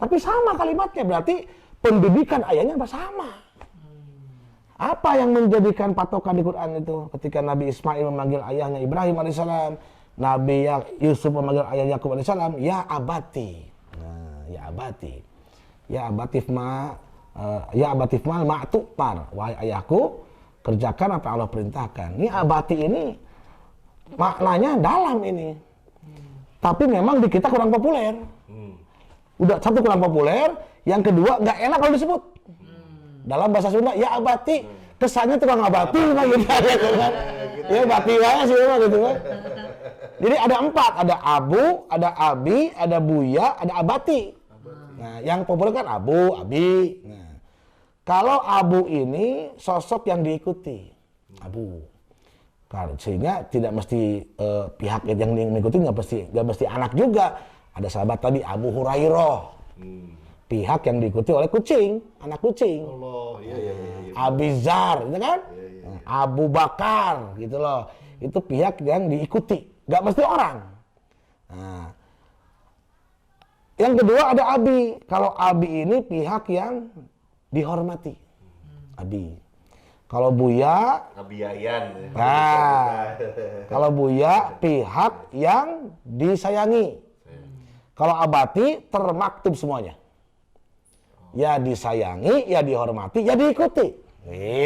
Tapi sama kalimatnya, berarti pendidikan ayahnya sama. Apa yang menjadikan patokan di Quran itu? Ketika Nabi Ismail memanggil ayahnya Ibrahim alaihissalam, Nabi Yusuf memanggil ayah Yakub alaihissalam, ya abati. Nah, ya abati. Ya abatifmal ma'tukmar. Wahai ayahku, kerjakan apa yang Allah perintahkan. Ini abati ini maknanya dalam ini. Tapi memang di kita kurang populer. Udah satu kurang populer, yang kedua nggak enak kalau disebut. Dalam bahasa Sunda, ya abati, kesannya tukang abati gitu kan. Ya bati aja sih gitu kan. Jadi ada 4, ada abu, ada abi, ada buya, ada abati. Nah, yang populer kan abu, abi. Nah, kalau abu ini sosok yang diikuti, abu. Sehingga tidak mesti pihak yang mengikuti nggak mesti anak juga. Ada sahabat tadi Abu Hurairah, pihak yang diikuti oleh kucing, anak kucing. Allah, iya. Abizar, gitu kan? Iya. Abu Bakar, gitu loh. Itu pihak yang diikuti, nggak mesti orang. Nah, yang kedua ada abi. Kalau abi ini pihak yang dihormati, abi. Kalau buya, Abiyayan. Nah, kalau buya pihak yang disayangi. Kalau abati termaktub semuanya. Ya disayangi, ya dihormati, ya diikuti.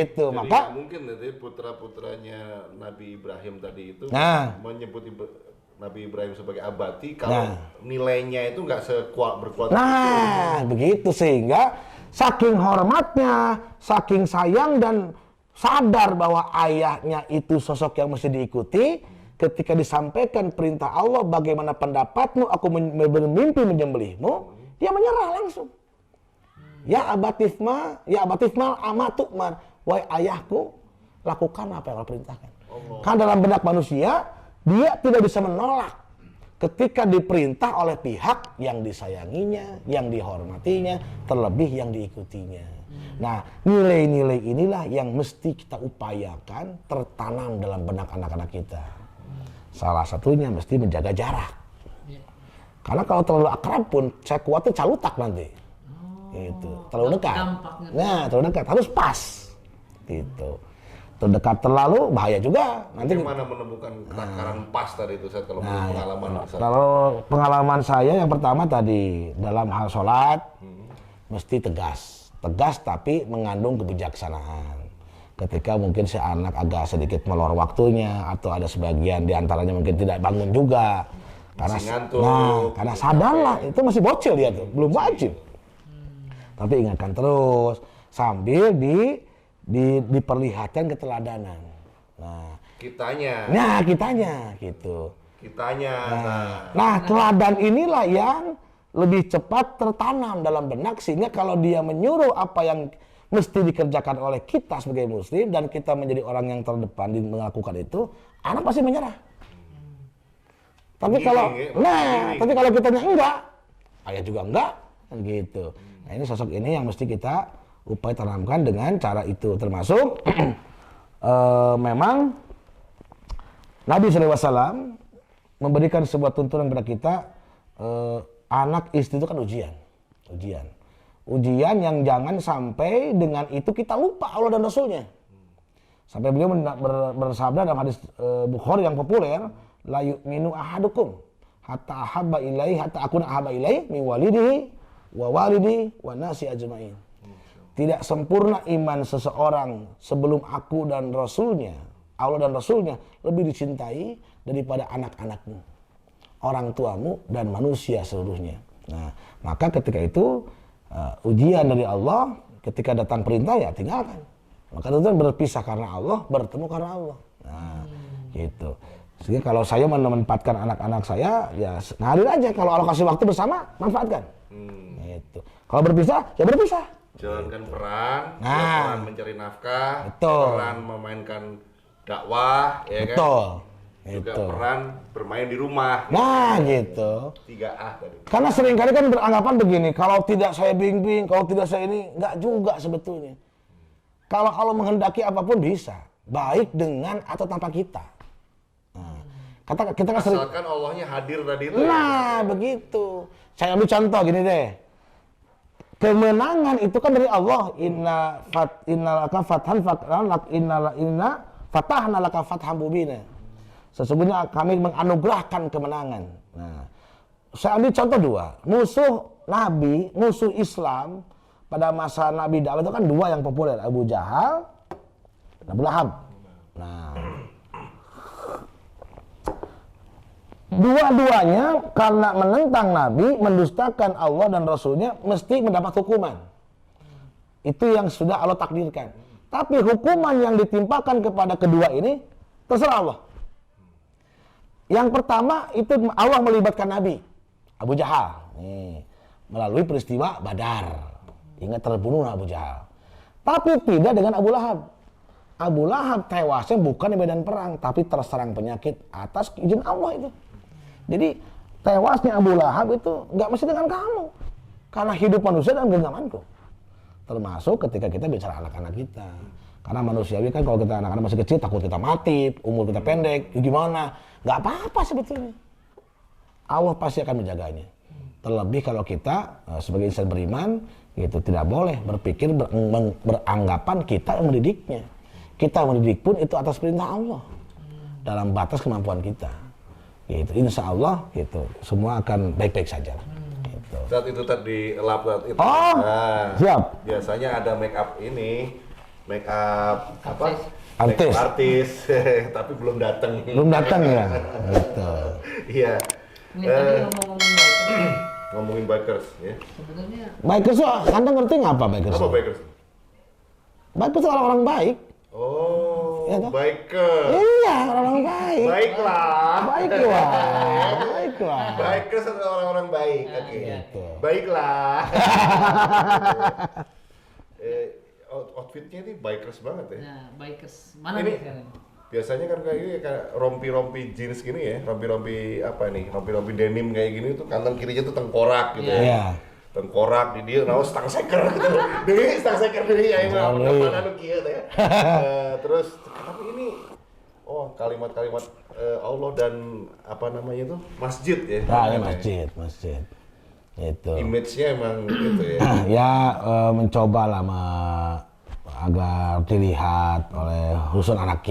Itu maka mungkin nanti putra-putranya Nabi Ibrahim tadi itu menyebut Nabi Ibrahim sebagai abati kalau nilainya itu nggak berkualitas. Nah, begitu sehingga saking hormatnya, saking sayang dan sadar bahwa ayahnya itu sosok yang mesti diikuti, ketika disampaikan perintah Allah, bagaimana pendapatmu, aku bermimpi menyembelihmu, dia menyerah langsung. Ya abatifma amatukmar, wahai ayahku, lakukan apa yang Allah perintahkan. Karena dalam benak manusia, dia tidak bisa menolak ketika diperintah oleh pihak yang disayanginya, yang dihormatinya, terlebih yang diikutinya. Nah, nilai-nilai inilah yang mesti kita upayakan tertanam dalam benak anak-anak kita. Salah satunya mesti menjaga jarak. Karena kalau terlalu akrab pun, saya khawatir calutak nanti. Gitu. Terlalu dekat. Nah, terlalu dekat. Harus pas. Gitu. Terdekat terlalu bahaya juga. Nanti gimana menemukan takaran pas tadi itu, saya kalau pengalaman. Kalau pengalaman saya yang pertama tadi dalam hal sholat mesti tegas tapi mengandung kebijaksanaan. Ketika mungkin si anak agak sedikit molor waktunya atau ada sebagian diantaranya mungkin tidak bangun juga karena sadarlah itu masih bocil dia tuh, belum wajib. Tapi ingatkan terus sambil diperlihatkan keteladanan. Kitanya gitu. Nah, teladan inilah yang lebih cepat tertanam dalam benak, sehingga kalau dia menyuruh apa yang mesti dikerjakan oleh kita sebagai muslim dan kita menjadi orang yang terdepan di melakukan itu, anak pasti menyerah. Tapi kalau kitanya enggak, ayah juga enggak, kan gitu. Nah, ini sosok ini yang mesti kita upaya tanamkan dengan cara itu, termasuk memang Nabi SAW memberikan sebuah tuntunan kepada kita, anak istri itu kan ujian yang jangan sampai dengan itu kita lupa Allah dan Rasulnya. Sampai beliau bersabda dalam hadis Bukhari yang populer, la yu'minu ahadukum hatta akuna ahabba ilaihi min walidihi wa walidi wa nasi ajmain. Tidak sempurna iman seseorang sebelum aku dan Rasulnya, Allah dan Rasulnya lebih dicintai daripada anak-anakmu, orang tuamu dan manusia seluruhnya. Nah, maka ketika itu ujian dari Allah, ketika datang perintah ya tinggalkan. Maka itu berpisah karena Allah, bertemu karena Allah. Nah, gitu. Sehingga kalau saya menempatkan anak-anak saya, ya ngalir aja. Kalau Allah kasih waktu bersama, manfaatkan. Gitu. Kalau berpisah, ya berpisah. Jalankan peran, Nah. peran mencari nafkah, Betul. peran memainkan dakwah, ya kan? Betul. Juga Gitu. peran bermain di rumah. Nah, gitu. 3A tadi. Karena seringkali kan beranggapan begini, kalau tidak saya bimbing, kalau tidak saya ini, nggak juga sebetulnya. Kalau Allah menghendaki apapun bisa, baik dengan atau tanpa kita. Nah, kita kan sering, Asalkan Allahnya hadir tadi itu. nah begitu. Saya ambil contoh gini deh. Kemenangan itu kan dari Allah. Inna laka fatahna laka fatham mubina. Sesungguhnya kami menganugerahkan kemenangan. Nah, saya ambil contoh dua. Musuh Nabi, musuh Islam pada masa Nabi dakwah itu kan dua yang populer, Abu Jahal dan Abu Lahab. Nah, dua-duanya karena menentang Nabi, mendustakan Allah dan Rasulnya, mesti mendapat hukuman. Itu yang sudah Allah takdirkan. Tapi hukuman yang ditimpakan kepada kedua ini, terserah Allah. Yang pertama, itu Allah melibatkan Nabi, Abu Jahal. Nih, melalui peristiwa Badar. Ingat terbunuh Abu Jahal. Tapi tidak dengan Abu Lahab. Abu Lahab tewasnya bukan di medan perang, tapi terserang penyakit atas izin Allah itu. Jadi tewasnya Abu Lahab itu nggak mesti dengan kamu, karena hidup manusia dalam genggamanku. Termasuk ketika kita bicara anak-anak kita, karena manusiawi kan kalau kita anak-anak masih kecil takut kita mati, umur kita pendek, ya gimana? Nggak apa-apa sebetulnya. Allah pasti akan menjaganya. Terlebih kalau kita sebagai insan beriman, itu tidak boleh berpikir beranggapan kita yang mendidiknya. Kita mendidik pun itu atas perintah Allah, dalam batas kemampuan kita. Gitu. Insya Allah gitu, semua akan baik-baik saja. Gitu. Saat itu tadi lap itu. Oh, siap. Biasanya ada make up ini, make up apa? Artis. Make up artis, tapi belum datang. Belum datang ya. Gitu. Iya. Ini tadi ngomong-ngomong Ngomongin bikers, ya. sebenarnya Bikers tuh, Anda ngerti nggak apa bikers? Apa bikers? Bikers itu orang-orang baik. Oh, Iya toh? bikers. Iya, orang-orang baik. Baiklah. Baiklah. Baiklah. Bikers adalah orang-orang baik. Oke. Gitu. Baiklah. Outfitnya ini bikers banget ya. nah bikers mana Ini- nih sekarang? Biasanya kan kayak gini, kayak rompi-rompi jeans gini ya, rompi-rompi apa nih, rompi-rompi denim kayak gini tuh kanan kirinya tuh tengkorak gitu Iya. ya. Iya. Tengkorak di dia, stang seker gitu. Deui stang seker deui ya ini Jauh. apa nu kieu teh. Terus tapi ini kalimat-kalimat Allah dan apa namanya itu? Masjid ya. Nah, ini masjid. Itu. Image-nya emang gitu ya. Ya mencobalah agar dilihat oleh khusus anak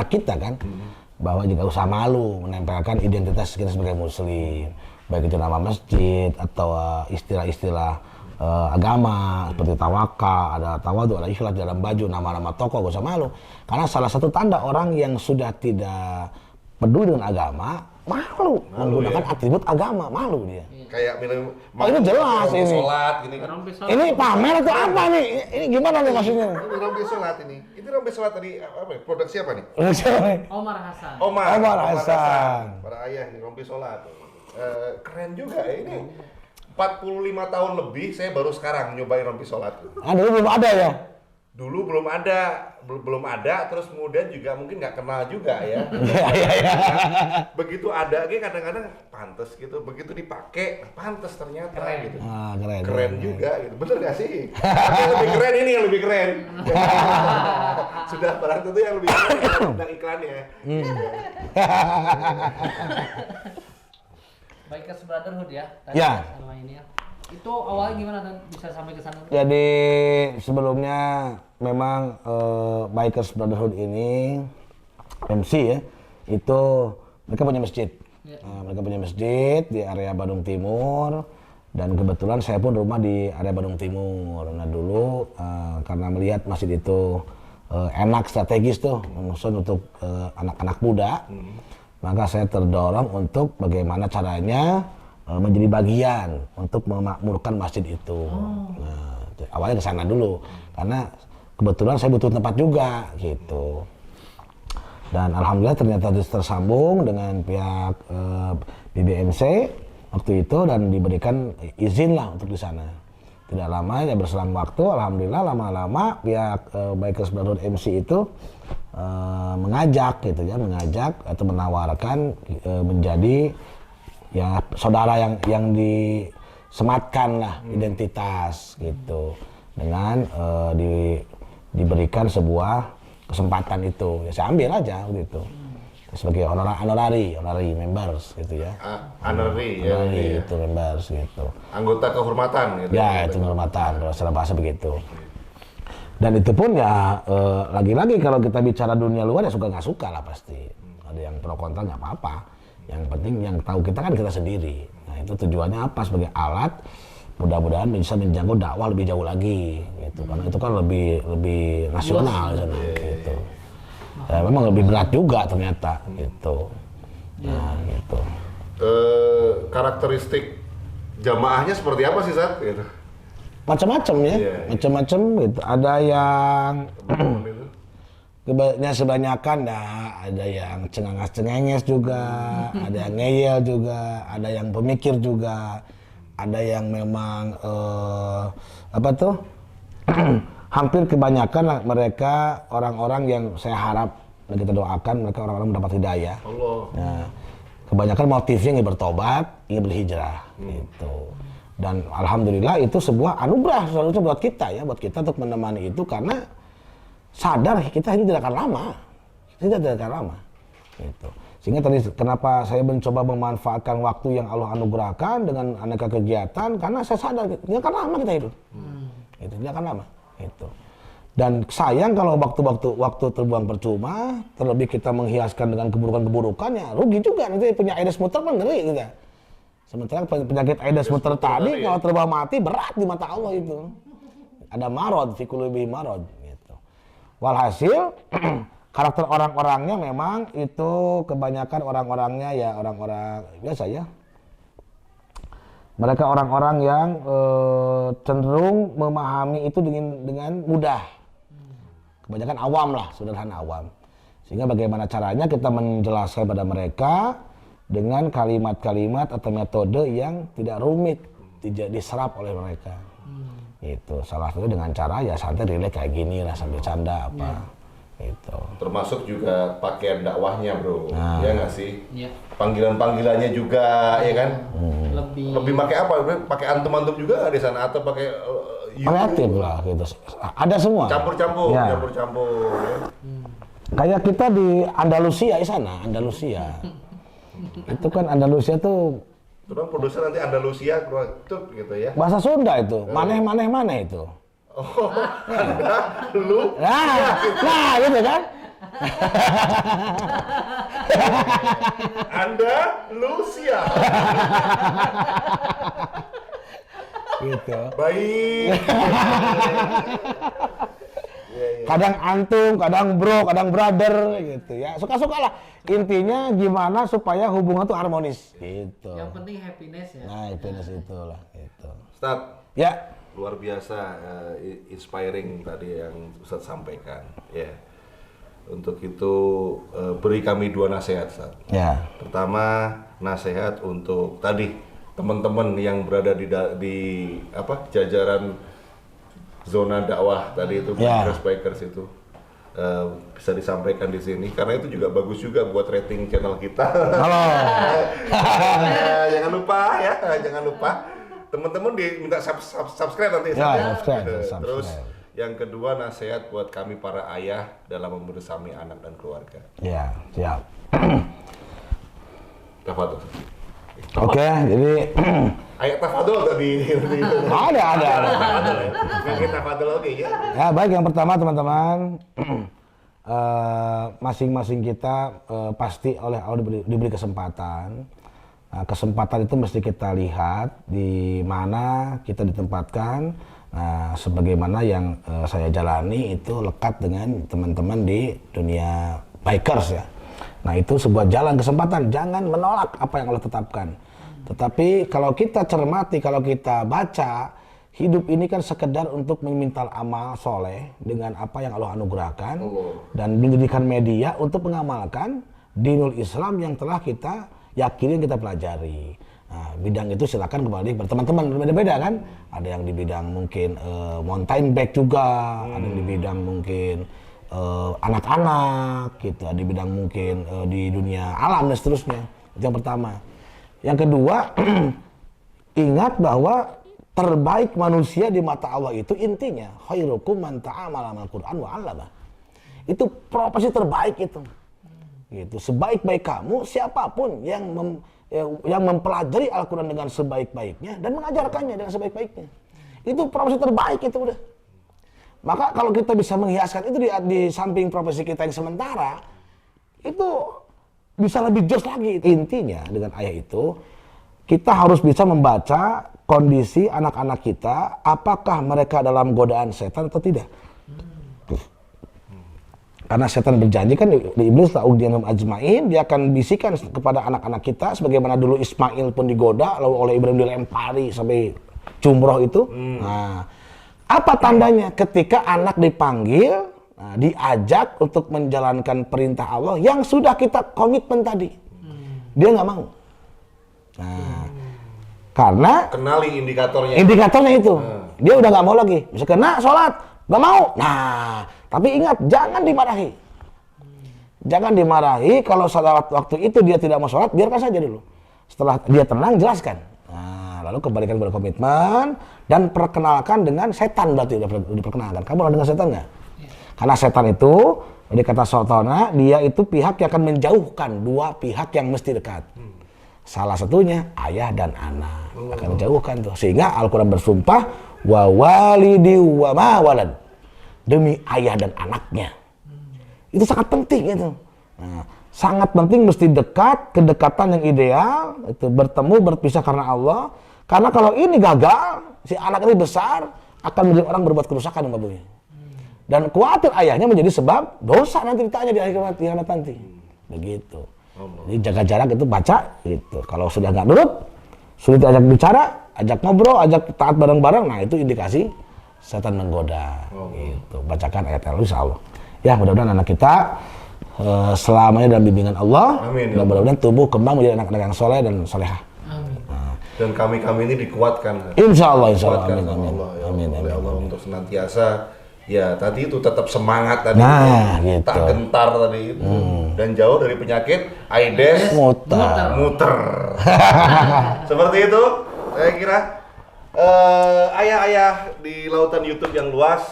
kita kan, bahwa juga usah malu menempelkan identitas kita sebagai muslim, baik itu nama masjid atau istilah-istilah agama seperti tawakal, ada tawadu, ada ikhlas dalam baju, nama-nama tokoh, gak usah malu. Karena salah satu tanda orang yang sudah tidak peduli dengan agama, malu menggunakan atribut agama, malu dia. Kayak minum Oh, ini jelas ini. Sholat gini kan. Rompi sholat. Ini pamer atau apa nih? Ini gimana nih maksudnya? Ini rompi sholat ini. Ini rompi sholat tadi apa ya? Produk siapa nih? Omar Hasan. Omar Hasan. Para ayah nih rompi sholat. Keren juga ya ini. 45 tahun lebih saya baru sekarang nyobain rompi sholat. Dulu belum ada ya? Dulu belum ada, terus kemudian juga mungkin nggak kenal juga ya. Iya. Begitu ada, kayak kadang-kadang pantas gitu. Begitu dipakai, pantas ternyata Keren. gitu. Ah, keren. Keren juga gitu, bener gak sih? Tapi yang lebih keren ini yang lebih keren. Sudah barang tentu yang lebih keren tentang iklannya. Bikers Brotherhood ya. Ya. Sama ini ya. Itu awalnya gimana Dan bisa sampai ke sana? Jadi sebelumnya memang Bikers Brotherhood ini MC ya, itu mereka punya masjid. Ya. Mereka punya masjid di area Bandung Timur. Dan kebetulan saya pun rumah di area Bandung Timur. Nah dulu karena melihat masjid itu enak, strategis tuh, mengusung untuk anak-anak muda, maka saya terdorong untuk bagaimana caranya menjadi bagian untuk memakmurkan masjid itu. Nah, awalnya ke sana dulu, karena kebetulan saya butuh tempat juga gitu. Dan alhamdulillah ternyata tersambung dengan pihak BBMC waktu itu dan diberikan izin lah untuk di sana. Tidak lama ya berselang waktu, alhamdulillah lama-lama pihak Bikers Brotherhood MC itu mengajak gitu ya, mengajak atau menawarkan menjadi ya saudara yang disematkan lah identitas gitu dengan diberikan sebuah kesempatan itu. Ya saya ambil aja gitu. Sebagai honorari members gitu ya. Honorary itu members gitu. Anggota kehormatan gitu. Ya itu kehormatan kalau secara bahasa begitu. Dan itu pun ya lagi-lagi kalau kita bicara dunia luar ya suka nggak suka lah pasti. Ada yang pro kontra nggak apa-apa. Yang penting yang tahu kita kan kita sendiri. Nah itu tujuannya apa sebagai alat mudah-mudahan bisa menjangkau dakwah lebih jauh lagi gitu. Karena itu kan lebih nasional gitu. Ya, memang lebih berat juga ternyata gitu. Nah, gitu. Karakteristik jamaahnya seperti apa sih Sat? Gitu. Macam-macam ya, macam-macam gitu. Ada yang sebanyakan ada yang cengangas-cengenges juga, ada yang ngeyel juga, ada yang pemikir juga, ada yang memang hampir kebanyakan lah mereka orang-orang yang saya harap dan kita doakan mereka orang-orang mendapat hidayah. Allah. Nah, kebanyakan motifnya ingin bertobat, ingin berhijrah gitu. Dan alhamdulillah itu sebuah anugerah seharusnya buat kita ya, buat kita untuk menemani itu karena sadar kita ini tidak akan lama. Kita tidak akan lama. Gitu. Sehingga tadi kenapa saya mencoba memanfaatkan waktu yang Allah anugerahkan dengan aneka kegiatan karena saya sadar tidak akan lama kita hidup. Itu tidak akan lama. Itu. Dan sayang kalau waktu terbuang percuma, terlebih kita menghiaskan dengan keburukan-keburukan ya rugi juga nanti punya Aedes muter kan ngeri gitu. Sementara penyakit Aedes muter tadi kalau terbawa mati berat di mata Allah itu. Ada marod, fi qulubi marod gitu. Walhasil karakter orang-orangnya memang itu kebanyakan orang-orangnya ya orang-orang biasa ya. Mereka orang-orang yang cenderung memahami itu dengan mudah. Kebanyakan awam lah, sederhana awam. Sehingga bagaimana caranya kita menjelaskan pada mereka dengan kalimat-kalimat atau metode yang tidak rumit, tidak diserap oleh mereka. Itu salah satu dengan cara ya santai rileks kayak gini lah sambil canda apa. Gitu. Termasuk juga pakaian dakwahnya bro, ya nggak sih? Iya. Panggilan-panggilannya juga, ya kan? Lebih pakai apa? Pakai antum-antum juga di sana atau pakai kreatif lah gitu. Ada semua. Campur-campur, Ya. campur-campur. Ya. Kayak kita di Andalusia di sana, Andalusia. Itu kan Andalusia tuh Terus produser nanti Andalusia tuh gitu ya. bahasa Sunda itu, maneh itu. Oh, Anda, lu, Nah, gitu kan? Anda, Lucia. Gitu. Baik. Kadang antum, kadang bro, kadang brother gitu ya. Suka-suka lah. Intinya gimana supaya hubungan tuh harmonis gitu. yang penting happiness ya. Nah, happiness itulah gitu. Ustaz, Ya, luar biasa inspiring tadi yang Ustaz sampaikan. Ya. Untuk itu beri kami 2 nasihat, Ustaz. ya. Pertama, nasihat untuk tadi teman-teman yang berada di apa jajaran zona dakwah tadi itu, Ya. bikers itu bisa disampaikan di sini karena itu juga bagus juga buat rating channel kita. Halo. Jangan lupa teman-teman diminta subscribe nanti. Ya, subscribe. Terus yang kedua nasihat buat kami para ayah dalam membersami anak dan keluarga. Ya, siap. Tafadhol. Oke, jadi Ayat tafadhol tadi. ada. Mungkin tafadhol oke ya. Ya, baik, yang pertama teman-teman, masing-masing kita pasti oleh Allah diberi kesempatan Nah, kesempatan itu mesti kita lihat di mana kita ditempatkan. Nah, sebagaimana yang saya jalani itu lekat dengan teman-teman di dunia bikers ya. Nah, itu sebuah jalan kesempatan. Jangan menolak apa yang Allah tetapkan. Tetapi kalau kita cermati, kalau kita baca, hidup ini kan sekedar untuk meminta amal soleh dengan apa yang Allah anugerahkan dan menjadikan media untuk mengamalkan dinul Islam yang telah kita yakini, kita pelajari. Nah, bidang itu silakan kembali teman-teman berbeda-beda kan. Ada yang di bidang mungkin mountain bike juga, ada yang di bidang mungkin anak-anak gitu, di bidang mungkin di dunia alam dan seterusnya. Itu yang pertama. Yang kedua, ingat bahwa terbaik manusia di mata Allah itu intinya khairukum man ta'amala mal Qur'an wa 'allama. Itu profesi terbaik itu. Gitu. Sebaik-baik kamu siapapun yang mempelajari Al-Qur'an dengan sebaik-baiknya dan mengajarkannya dengan sebaik-baiknya. Itu profesi terbaik itu udah. Maka kalau kita bisa menghiaskan itu di samping profesi kita yang sementara, itu bisa lebih jos lagi. Intinya dengan ayat itu, kita harus bisa membaca kondisi anak-anak kita, apakah mereka dalam godaan setan atau tidak. Karena setan berjanji kan di iblis la'ugdiyanahum ajma'in, dia akan bisikan kepada anak-anak kita, sebagaimana dulu Ismail pun digoda, lalu oleh Ibrahim dilempari sampai cumroh itu. Nah, apa tandanya ketika anak dipanggil, diajak untuk menjalankan perintah Allah yang sudah kita komitmen tadi, dia nggak mau. Nah, karena kenali indikatornya. Indikatornya itu, dia udah nggak mau lagi. Bisa kena sholat, nggak mau. Nah, tapi ingat jangan dimarahi. Jangan dimarahi kalau saat waktu itu dia tidak mau sholat, biarkan saja dulu. Setelah dia tenang, jelaskan. Nah, lalu kembalikan berkomitmen dan perkenalkan dengan setan, berarti udah diperkenalkan. Kamu pernah dengar setan nggak? Karena setan itu, dari kata Sotona, dia itu pihak yang akan menjauhkan dua pihak yang mesti dekat. Salah satunya ayah dan anak akan menjauhkan tuh. Sehingga Al-Quran bersumpah wa walidi wa ma walad, demi ayah dan anaknya. Itu sangat penting itu. Nah, sangat penting mesti dekat, kedekatan yang ideal, itu bertemu berpisah karena Allah. Karena kalau ini gagal, si anak ini besar akan menjadi orang berbuat kerusakan sama bumi. Dan khawatir ayahnya menjadi sebab dosa nanti ditanya di akhirat nanti. Begitu. Jadi jaga jarak itu baca gitu. Kalau sudah nggak nurut, sulit ajak bicara, ajak ngobrol, ajak taat bareng-bareng, nah itu indikasi setan menggoda. Gitu. Bacakan ayat insya Allah. Ya mudah-mudahan anak kita selamanya dalam bimbingan Allah. Amin, dan mudah-mudahan tumbuh kembang menjadi anak-anak yang soleh dan solehah. Amin. Nah, dan kami ini dikuatkan. Insya Allah, insya Allah. Amin, Amin, Allah, ya amin, Allah, amin, ya Allah, amin. untuk senantiasa ya tadi itu tetap semangat tadi, Nah, gitu. tak gentar tadi itu, dan jauh dari penyakit AIDS muter. Seperti itu, saya kira ayah-ayah di lautan YouTube yang luas,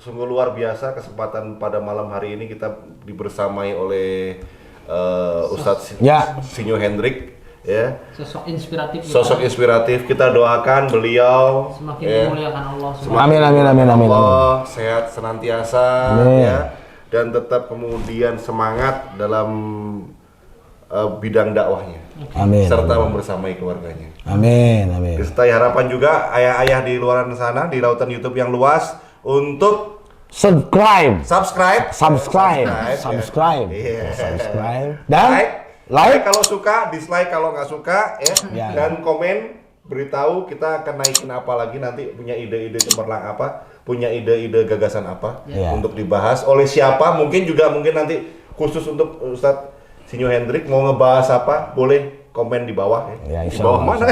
sungguh luar biasa kesempatan pada malam hari ini kita dibersamai oleh Ustadz Sinyo Hendrik. Ya, sosok inspiratif. Sosok inspiratif. Kita doakan beliau semakin dimuliakan Allah. Amin. Allah sehat senantiasa, ya, dan tetap kemudian semangat dalam bidang dakwahnya. Amin. Serta membersamai keluarganya. Amin. Kita harapan juga ayah-ayah di luar sana di lautan YouTube yang luas untuk subscribe. Dan like kalau suka, dislike kalau nggak suka, ya. Dan komen, beritahu kita akan naikin apa lagi nanti, punya ide-ide cemerlang apa, punya ide-ide gagasan apa untuk dibahas oleh siapa, mungkin nanti khusus untuk Ustadz Sinyo Hendrik mau ngebahas apa, boleh komen di bawah ya. Di bawah mana?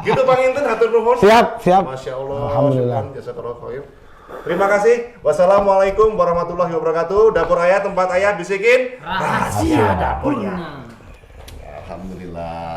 Gitu Bang Inten, hatur nuhun. Siap. Masya Allah. Alhamdulillah. Jazakallahu khair. Terima kasih. Wassalamualaikum warahmatullahi wabarakatuh. Dapur Ayah, tempat Ayah bisikin rahasia dapurnya. Alhamdulillah.